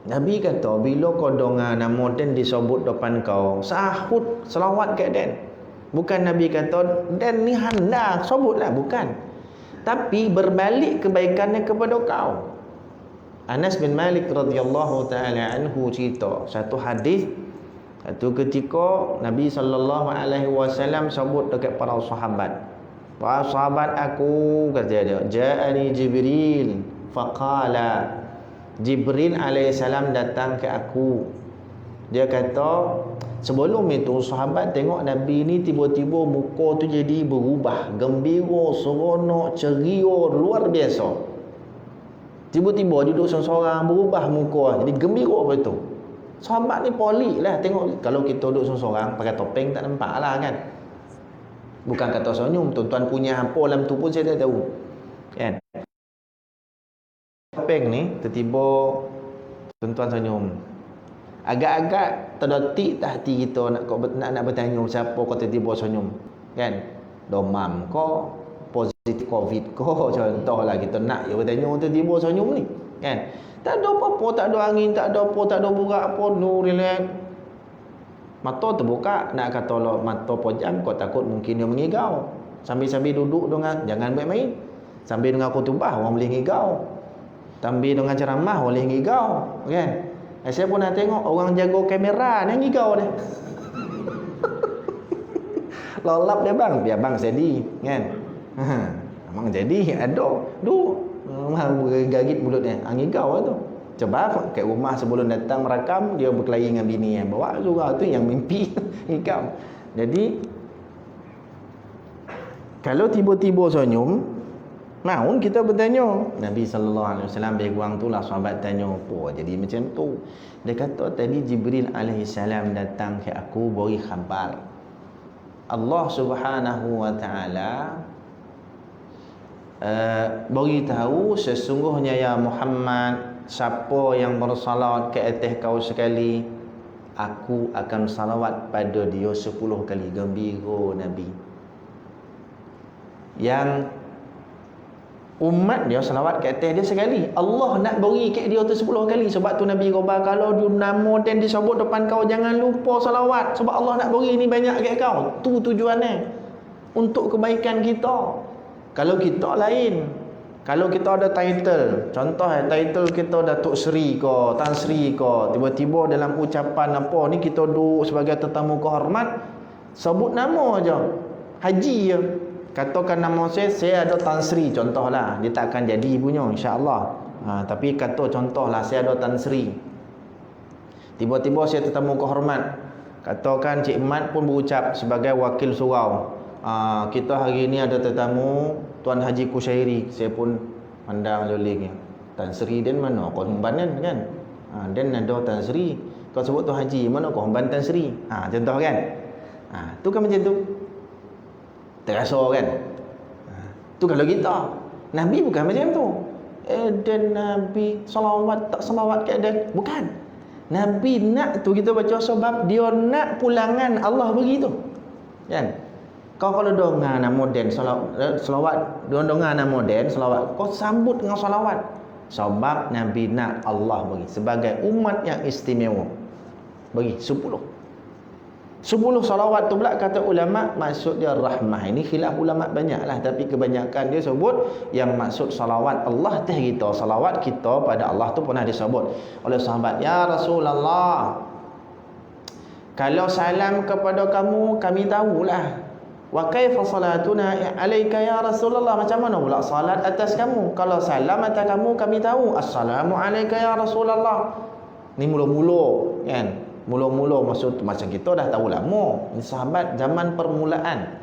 Nabi kata, bila kau dengar nama dan disebut depan kau, sahut selawat kat dan. Bukan Nabi kata, dan ni hendak sebutlah, bukan. Tapi berbalik kebaikannya kepada kau. Anas bin Malik radhiyallahu taala anhu cerita satu hadis, satu ketika Nabi sallallahu alaihi wasallam sebut dekat para sahabat. Para sahabat aku, kata dia, ja'ani Jibril faqala, Jibril alaihissalam datang ke aku. Dia kata, sebelum itu sahabat tengok Nabi ni tiba-tiba muka tu jadi berubah, gembira, seronok, ceria, luar biasa. Tiba-tiba duduk seorang-seorang berubah muka, jadi gembira betul. Sahabat ni polik lah tengok. Kalau kita duduk seorang-seorang pakai topeng tak nampak lah kan. Bukan kata senyum, tuan-tuan punya apa dalam tu pun saya tak tahu. Kan? Topeng ni tiba-tiba tuan-tuan senyum. Agak-agak terdetik tak hati kita nak bertanya siapa kau tiba-tiba senyum. Kan? Domam kau, positif covid kau, contohlah kita nak je bertanya tiba-tiba senyum ni. Kan? Tak ada apa-apa, tak ada angin, tak ada apa, tak ada burak apa, no relax. Mata terbuka, nak kata lah mata pejam, kau takut mungkin dia mengigau. Sambil-sambil duduk dengan, jangan main-main. Sambil dengan khutbah, orang boleh ngigau. Sambil dengan ceramah, boleh ngigau. Kan? Saya pun nak tengok orang jaga kamera ni ngigau dia. Lolap dia bang, biar bang jadi. Kan? Abang jadi, ada. Gagit mulut dia. Ngigau lah tu. Coba kat rumah sebelum datang merakam, dia berkelahi dengan bini yang bawa juga tu yang mimpi ngigau. Jadi Kalau tiba-tiba senyum, maun kita bertanya. Nabi SAW lebih kurang tu lah sahabat tanya, apa jadi macam tu? Dia kata tadi Jibril alaihissalam datang ke aku beri khabar. Allah Subhanahu wa taala beritahu sesungguhnya ya Muhammad, siapa yang bersalawat ke atas kau sekali, aku akan salawat pada dia 10 kali. Gembira Nabi. Yang umat dia salawat ke atas dia sekali, Allah nak beri kat dia tu 10 kali. Sebab tu Nabi kata, kalau dia nama dan disebut depan kau, jangan lupa salawat. Sebab Allah nak beri ni banyak kat kau. Tu tujuannya, untuk kebaikan kita. Kalau kita lain, kalau kita ada title, contoh title kita Datuk Seri ke, Tan Sri ke, tiba-tiba dalam ucapan apa ni kita duduk sebagai tetamu kehormat, sebut nama aja, Haji je, katakan nama saya ada Tan Sri contohlah, dia tak akan jadi punya insya-Allah. Tapi kata contohlah saya ada Tan Sri, tiba-tiba saya tetamu kehormat, katakan Cik Mat pun berucap sebagai wakil surau, kita hari ni ada tetamu Tuan Haji Kushairi, saya pun pandang jolingnya, Tan Sri dan mana kau humbanan kan, dan ada Tan Sri, kau sebut Tuan Haji, mana kau humban Tan Sri, contoh kan, tu kan macam tu terasa kan. Tu kalau kita. Nabi bukan macam tu. Dan Nabi salawat tak salawat ke dan bukan. Nabi nak tu kita baca sebab dia nak pulangan Allah begitu. Kan? Kau kalau dengar nama moden salawat, dengar nama moden salawat, kau sambut dengan salawat. Sebab Nabi nak Allah bagi sebagai umat yang istimewa. Bagi 10 salawat tu pula kata ulama maksud dia rahmah. Ini khilaf ulama banyaklah, tapi kebanyakan dia sebut yang maksud salawat Allah teh kita, salawat kita pada Allah tu pernah disebut oleh sahabat, ya Rasulullah, kalau salam kepada kamu kami tahulah, wa kaifa salatuna alaika ya Rasulullah, macam mana pula salat atas kamu, kalau salam atas kamu kami tahu, assalamu alaika ya Rasulullah. Ni mula-mula kan, mula-mula maksud macam kita dah tahu lama, ini sahabat zaman permulaan.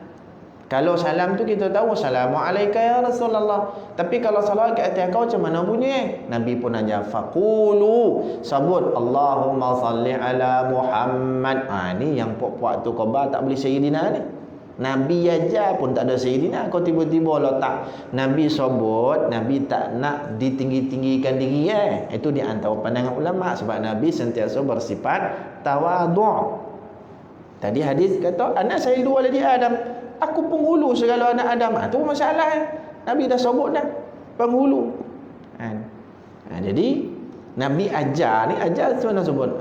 Kalau salam tu kita tahu assalamualaikum ya Rasulullah, tapi kalau salawat ke atas kau macam mana bunyi? Nabi pun aja faqulu, sebut Allahumma salli ala Muhammad. Ni yang puak-puak tu khabar tak boleh sayyidina ni. Nabi aja pun tak ada sayyidina, kau tiba-tiba letak Nabi sebut, Nabi tak nak ditinggi-tinggikan diri Itu di antara pandangan ulama, sebab Nabi sentiasa bersifat tawadhu'. Tadi hadis kata anak saya dua lagi Adam, aku penghulu segala anak Adam. Tu masalah Nabi dah sebut dah penghulu. Jadi Nabi ajar ni, ajar tu mana sebut.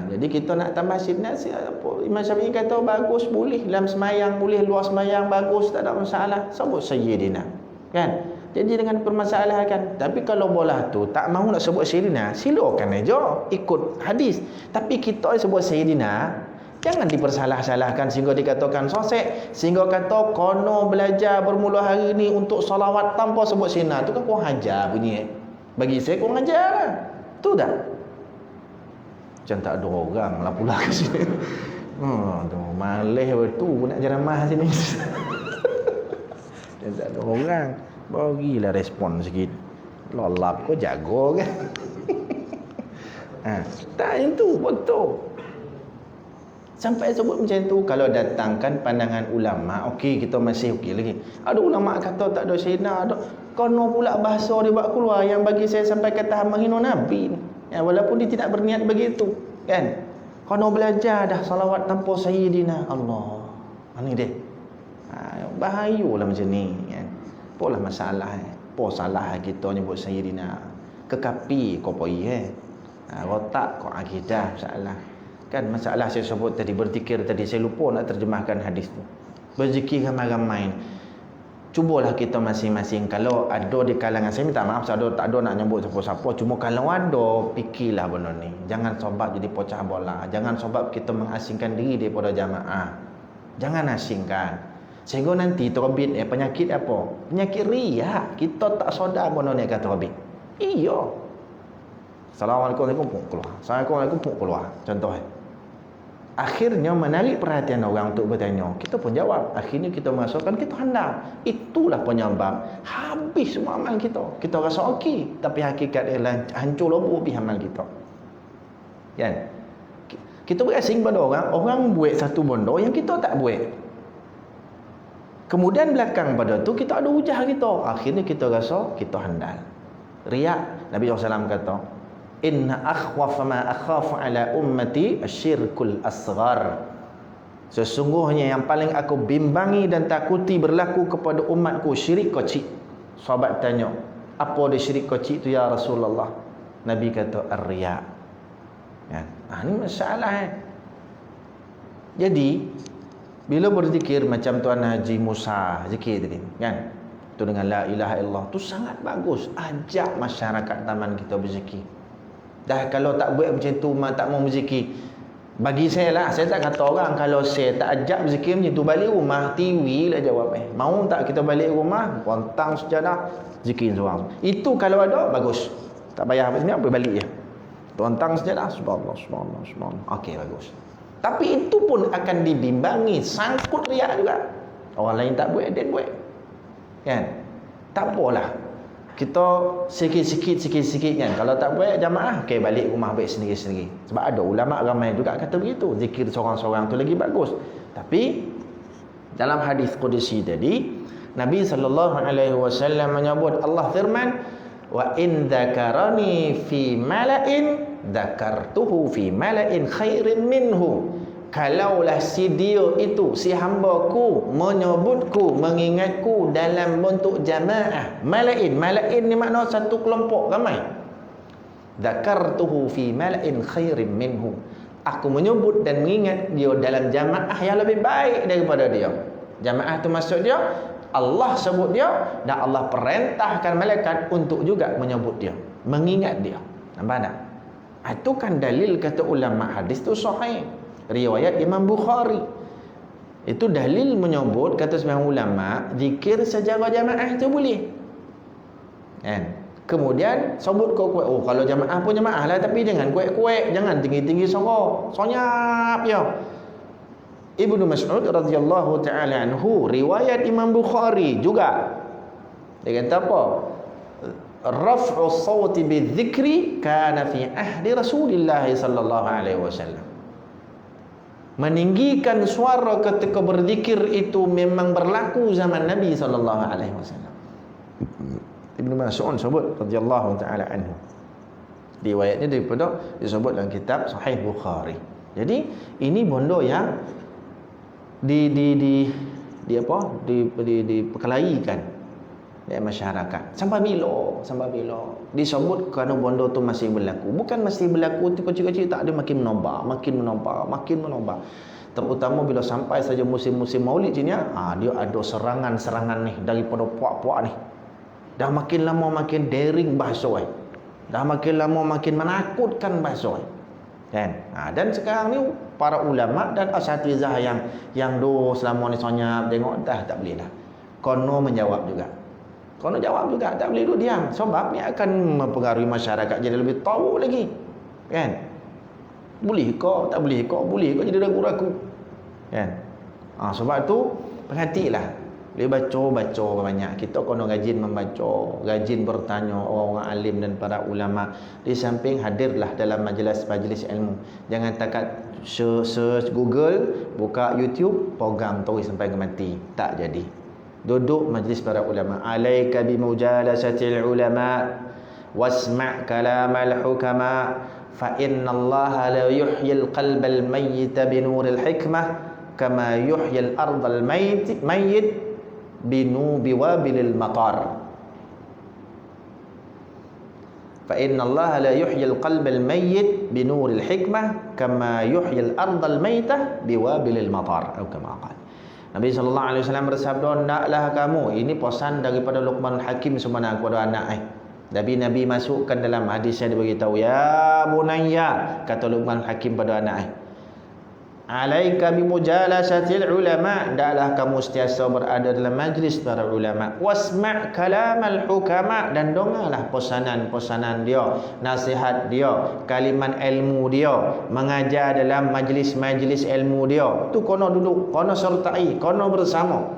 Jadi kita nak tambah sidna, Imam Syafi'i kata bagus, boleh dalam semayang, boleh luar semayang, bagus, tak ada masalah, sebut sayyidina kan. Jadi dengan permasalahan kan. Tapi kalau bola tu tak mahu nak sebut sayyidina, silakan aja ikut hadis. Tapi kita sebut sayyidina, jangan dipersalah-salahkan sehingga dikatakan sosek, sehingga kata kono belajar bermula hari ni untuk salawat tanpa sebut sayyidina. Tu kan kau hajar bunyi. Bagi saya kau hajar lah. Tu dah. Macam tak ada orang lah pula ke sini. Tu malih tu nak ceramah sini. Dan tak ada orang. Bagilah respon sikit. Lolap kau jago kan. Tak yang tu betul. Sampai sebut macam tu. Kalau datangkan pandangan ulama, okey, kita masih okey lagi. Ada ulama kata tak ada sayyidina, ada kono pula bahasa dia buat keluar yang bagi saya sampai ke tahap menghina Nabi ni. Walaupun dia tidak berniat begitu kan. Kono belajar dah salawat tanpa sayyidina Allah. Ni dia. Bahayalah macam ni kan. Apalah masalah apa salah kita nyebut sayyidina. Kekapi kau pergi rotak kau akidah masalah. Kan masalah saya sebut tadi, berzikir tadi, saya lupa nak terjemahkan hadis tu. Berzikir ramai-ramai. Cubalah kita masing-masing. Kalau ada di kalangan, saya minta maaf tak ada nak nyebut siapa-siapa, cuma kalau ada, fikirlah benda ni. Jangan sebab jadi pecah bola, jangan sebab kita mengasingkan diri daripada jamaah. Jangan asingkan sehingga nanti terbit penyakit apa? Penyakit riak. Kita tak sedar benda ni akan terbit. Iya. Assalamualaikum pun keluar. Assalamualaikum pun keluar. Contoh Akhirnya menarik perhatian orang untuk bertanya. Kita pun jawab. Akhirnya kita merasakan kita handal. Itulah penyebab habis semua amal kita. Kita rasa okey, tapi hakikat ialah hancur lebur habis amal kita. Kan? Kita berasing pada orang buat satu benda yang kita tak buat. Kemudian belakang pada tu kita ada hujah kita. Akhirnya kita rasa kita handal. Riak. Nabi SAW kata, inna akhwafa ma akhafu ala ummati asyirkul asghar. Sesungguhnya yang paling aku bimbangi dan takuti berlaku kepada umatku syirik kecil. Sahabat tanya, apa dia syirik kecil tu ya Rasulullah? Nabi kata ar-riya. Ya. Ini masalah. Jadi bila berzikir macam Tuan Haji Musa zikir tadi, kan? Tu dengan la ilaha illallah tu sangat bagus. Ajak masyarakat taman kita berzikir. Dah kalau tak buat macam tu, tak mau berzikir. Bagi saya lah, saya tak kata orang kalau saya tak ajak berzikir macam tu, balik rumah TV lah jawab. Mau tak kita balik rumah, pontang sejadah, zikir seorang. Itu kalau ada, bagus. Tak payah apa sebenarnya, balik je. Pontang sejadah, subhanallah, subhanallah, subhanallah. Okey, bagus. Tapi itu pun akan dibimbangi, sangkut riak juga. Orang lain tak buat, dia buat. Kan? Tak apalah. Kita sikit-sikit kan. Kalau tak buat jamaah, okey balik rumah baik sendiri-sendiri. Sebab ada ulama ramai juga kata begitu. Zikir seorang-seorang tu lagi bagus. Tapi dalam hadis qudsi tadi, Nabi SAW menyebut, Allah firman, wa in dzakarani fi mala'in dzakartuhu fi mala'in khairin minhu. Kalaulah si dia itu, si hambaku menyebutku, mengingatku dalam bentuk jamaah, mala'in ni makna satu kelompok ramai. Dzakartuhu fi mala'in khairin minhu. Aku menyebut dan mengingat dia dalam jamaah yang lebih baik daripada dia. Jamaah tu maksud dia Allah sebut dia, dan Allah perintahkan malaikat untuk juga menyebut dia, mengingat dia. Nampak tak? Itu kan dalil kata ulama hadis tu sahih. Riwayat Imam Bukhari. Itu dalil menyebut kata sebahagian ulama zikir secara jamaah itu boleh. Kan? Kemudian sebut kuat-kuat. Oh, kalau jamaah pun jamaah lah, tapi jangan kuat-kuat, jangan tinggi-tinggi suara. Sonyap ya. Ibnu Mas'ud radhiyallahu taala anhu, riwayat Imam Bukhari juga. Dia kata apa? Raf'u sawti bidzikri kana fi ahdi Rasulillah sallallahu alaihi wasallam. Meninggikan suara ketika berzikir itu memang berlaku zaman Nabi sallallahu alaihi wasallam. Ibnu Mas'ud sebut radhiyallahu taala anhu. Riwayatnya daripada disebut dalam kitab Sahih Bukhari. Jadi ini benda yang diperkelahikan di masyarakat. Sampai bila disebut kerana benda tu masih berlaku. Bukan masih berlaku tu kecil-kecil, tak ada, makin menambah. Terutama bila sampai saja musim-musim Maulid ni, dia ada serangan-serangan ni daripada puak-puak ni. Dah makin lama makin daring bahasa. Dah makin lama makin menakutkan bahasa. Kan? Dan sekarang ni para ulama dan asatizah yang selama ni sonyap tengok tak boleh dah. Kono menjawab juga. Tak boleh duduk diam. Sebab ni akan mempengaruhi masyarakat jadi lebih tahu lagi. Kan? Boleh ke? Tak boleh ke? Boleh ke jadi ragu-ragu. Kan? Sebab tu perhatilah. Boleh baca banyak. Kita kena rajin membaca, rajin bertanya orang-orang alim dan para ulama. Di samping hadirlah dalam majlis-majlis ilmu. Jangan takat search Google, buka YouTube, program terus sampai ke mati. Tak jadi. Duduk majlis para ulama. Alaika bimujalasatil ulama wasma' kalamal hukama fa innallaha la yuhyil qalbal mayyita binuril hikmah kama yuhyil ardal mayyit biwabilil matar. Fa innallaha la yuhyil qalbal mayyit binuril hikmah kama yuhyil ardal mayyitah biwabilil matar. Atau kama qala Nabi SAW bersabda, naklah kamu, ini pesan daripada Luqmanul Hakim sebenarnya kepada anak. Nabi masukkan dalam hadis yang dia beritahu, ya bunayya, kata Luqmanul Hakim pada anak. alaika bimujalasatil ulama, hendaklah kamu sentiasa berada dalam majlis para ulama. Wasma' kalamal hukama, dan dengarlah pesanan-pesanan dia, nasihat dia, kalimat ilmu dia, mengajar dalam majlis-majlis ilmu dia. Tu kono duduk, kono sertai, kono bersama.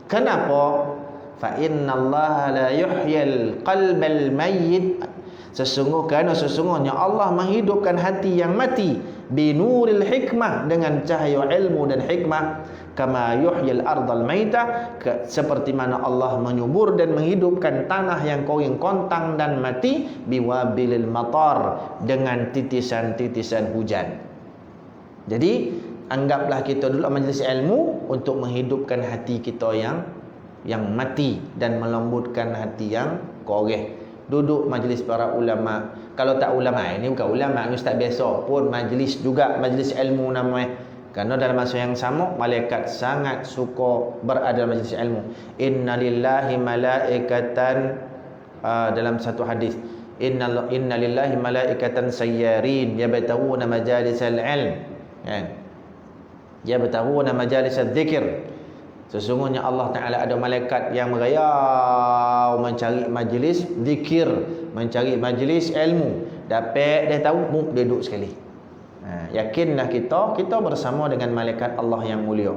Kenapa? Fa innallaha la yuhyil qalbal mayyit. Sesungguhnya Allah menghidupkan hati yang mati binuril hikmah, dengan cahaya ilmu dan hikmah, kama yuhyil ardal maita, seperti mana Allah menyubur dan menghidupkan tanah yang kering, kontang dan mati, biwabilil matar, dengan titisan-titisan hujan. Jadi anggaplah kita dulu majlis ilmu untuk menghidupkan hati kita yang mati dan melembutkan hati yang koreh. Duduk majlis para ulama. Kalau tak ulama, ini bukan ulama, ini ustaz biasa pun, majlis juga, majlis ilmu namanya. Kerana dalam masa yang sama, malaikat sangat suka berada dalam majlis ilmu. Inna lillahi malaikatan, dalam satu hadis, Inna lillahi malaikatan sayyarin yabtawuna majalisal ilm, kan? Yabtawuna majalisal dzikir. Sesungguhnya Allah Ta'ala ada malaikat yang merayau mencari majlis zikir, mencari majlis ilmu. Dapat dia tahu, dia duduk sekali. Yakinlah kita bersama dengan malaikat Allah yang mulia.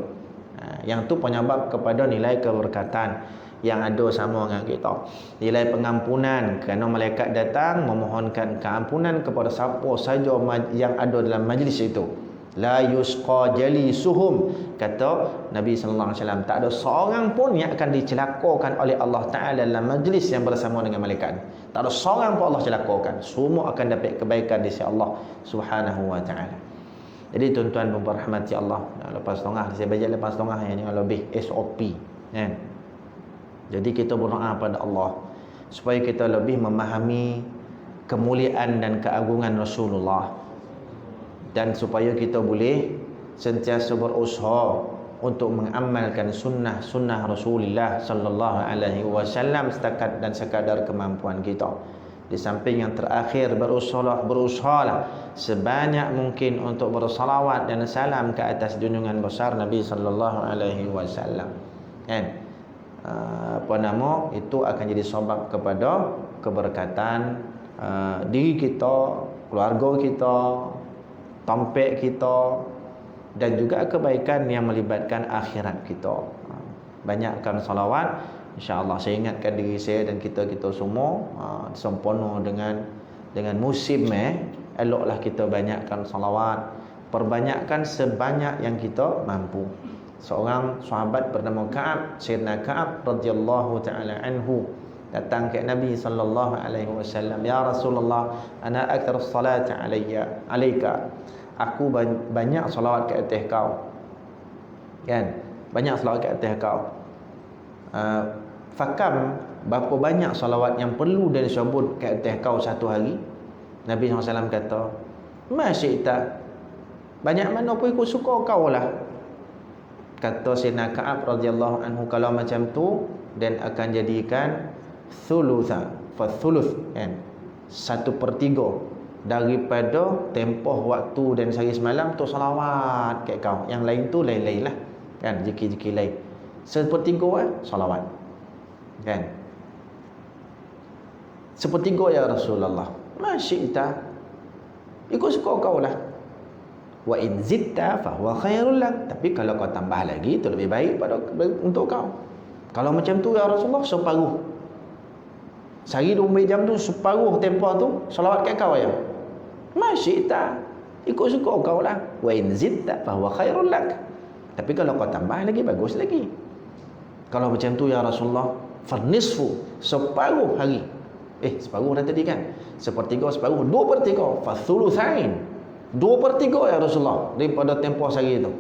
Yang tu penyebab kepada nilai keberkatan yang ada sama dengan kita. Nilai pengampunan, kerana malaikat datang memohonkan keampunan kepada siapa saja yang ada dalam majlis itu. La yusqa jalisuhum, kata Nabi sallallahu alaihi wasallam, tak ada seorang pun yang akan dicelakakan oleh Allah Taala dalam majlis yang bersama dengan malaikat. Tak ada seorang pun Allah celakakan. Semua akan dapat kebaikan di sisi Allah Subhanahu wa taala. Jadi tuan-tuan dan puan rahmati Allah, lepas setengah saya baca lepas setengah yang lebih SOP, kan. Jadi kita berdoa pada Allah supaya kita lebih memahami kemuliaan dan keagungan Rasulullah, dan supaya kita boleh sentiasa berusaha untuk mengamalkan sunnah Rasulullah sallallahu alaihi wasallam setakat dan sekadar kemampuan kita. Di samping yang terakhir, berusahalah sebanyak mungkin untuk bersalawat dan salam ke atas junjungan besar Nabi sallallahu alaihi wasallam, kan? Itu akan jadi sebab kepada keberkatan diri kita, keluarga kita, tampik kita, dan juga kebaikan yang melibatkan akhirat kita. Banyakkan salawat, insya-Allah. Saya ingatkan diri saya dan kita semua sempurna dengan musim eloklah kita banyakkan salawat, perbanyakkan sebanyak yang kita mampu. Seorang sahabat bernama Ka'ab, Sayyidina Ka'ab radhiyallahu taala anhu, datang ke Nabi sallallahu alaihi wasallam, "Ya Rasulullah, ana akthar salat alayka." Aku banyak salawat ke atas kau. Kan? Banyak salawat ke atas kau. Fakam, berapa banyak salawat yang perlu dan disebut ke atas kau satu hari? Nabi SAW kata, "Masyita." Banyak mana pun ikut suka kau lah. Kata Sayyidina Ka'ab radhiyallahu anhu, kalau macam tu dan akan jadikan thulutha, fa thuluth, kan? 1/3 daripada tempoh waktu dan sehari semalam tu salawat kat kau. Yang lain tu lain-lain lah, kan? Zikir-zikir lain. 1/3 salawat, kan? 1/3 ya Rasulullah. Masyita, ikut suka kau lah. Wa in zitta fa huwa khairul lak. Tapi kalau kau tambah lagi, itu lebih baik untuk kau. Kalau macam tu ya Rasulullah, separuh. Sehari 24 jam tu, separuh tempoh tu salawat kat kau ya. Masyita, ikut suka kau lah. Wa in zitta fa huwa khairul lak. Tapi kalau kau tambah lagi, bagus lagi. Kalau macam tu ya Rasulullah, farnisfu, separuh hari. Separuh dah tadi kan? 1/3, separuh, 2/3. Fa thuluthain, 2/3 ya Rasulullah daripada tempoh sehari itu.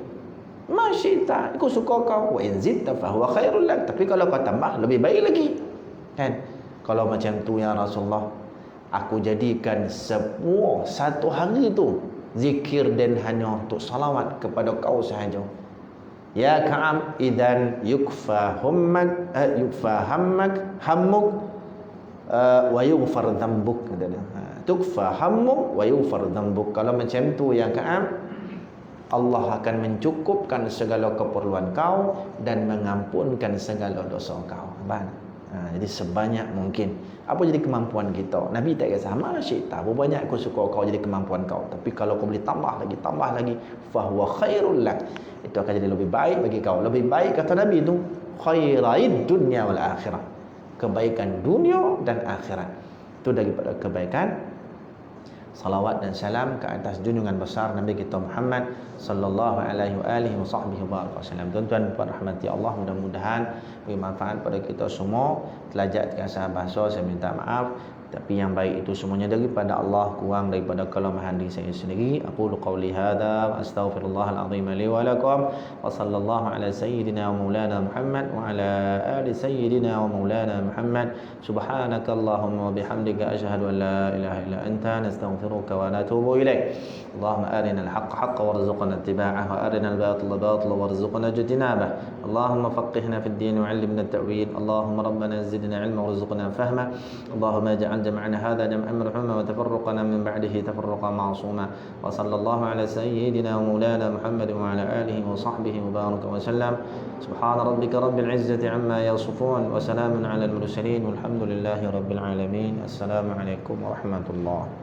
Masyita, ikut suka kau. Wa in zitta fa huwa khairul lak. Tapi kalau kau tambah, lebih baik lagi, kan? Kalau macam tu ya Rasulullah, aku jadikan semua satu hari itu zikir dan hanya untuk salawat kepada kau sahaja. Ya Ka'ab, idan yukfa hammuk wa yughfar dhanbuk. Tukfa hammuk wa yughfar dhanbuk. Kalau macam tu ya Ka'ab, Allah akan mencukupkan segala keperluan kau dan mengampunkan segala dosa kau. Jadi sebanyak mungkin. Apa jadi kemampuan kita? Nabi tak kata sama syi'ta. Berapa banyak kau suka kau jadi kemampuan kau. Tapi kalau kau boleh tambah lagi, fahuwa khairul lak. Itu akan jadi lebih baik bagi kau. Lebih baik kata Nabi itu khairaid dunya wal akhirah. Kebaikan dunia dan akhirat. Itu daripada kebaikan. Salawat dan salam ke atas junjungan besar Nabi kita Muhammad sallallahu alaihi wasallam. Tuan-tuan puan rahmati Allah, mudah-mudahan beri manfaat pada kita semua. Telajak kasar bahasa saya minta maaf, tapi yang baik itu semuanya daripada Allah, kurang daripada kelemahan diri saya sendiri. Aqulu qawli hadza wa astaghfirullahal azim li wa lakum wa sallallahu ala sayyidina wa maulana Muhammad wa ala ali sayyidina wa maulana Muhammad. Subhanakallahumma wa bihamdika asyhadu an la ilaha illa anta nastaghfiruka wa natubu ilaik. Allahumma arina al-haqqa haqqan warzuqna ittiba'ah wa arina al-batila batilan warzuqna ijtinabah. Allahumma faqihna fid din wa 'allimna at-ta'wil. Allahumma rabbana zidna 'ilman warzuqna fahma. Allahumma ij'al جمعنا هذا جمعا مرحوما وتفرقنا من بعده تفرقا معصوما وصلى الله على سيدنا ومولانا محمد وعلى آله وصحبه وبارك وسلم. سبحان ربك رب العزة عما يصفون وسلام على المرسلين والحمد لله رب العالمين. السلام عليكم ورحمة الله.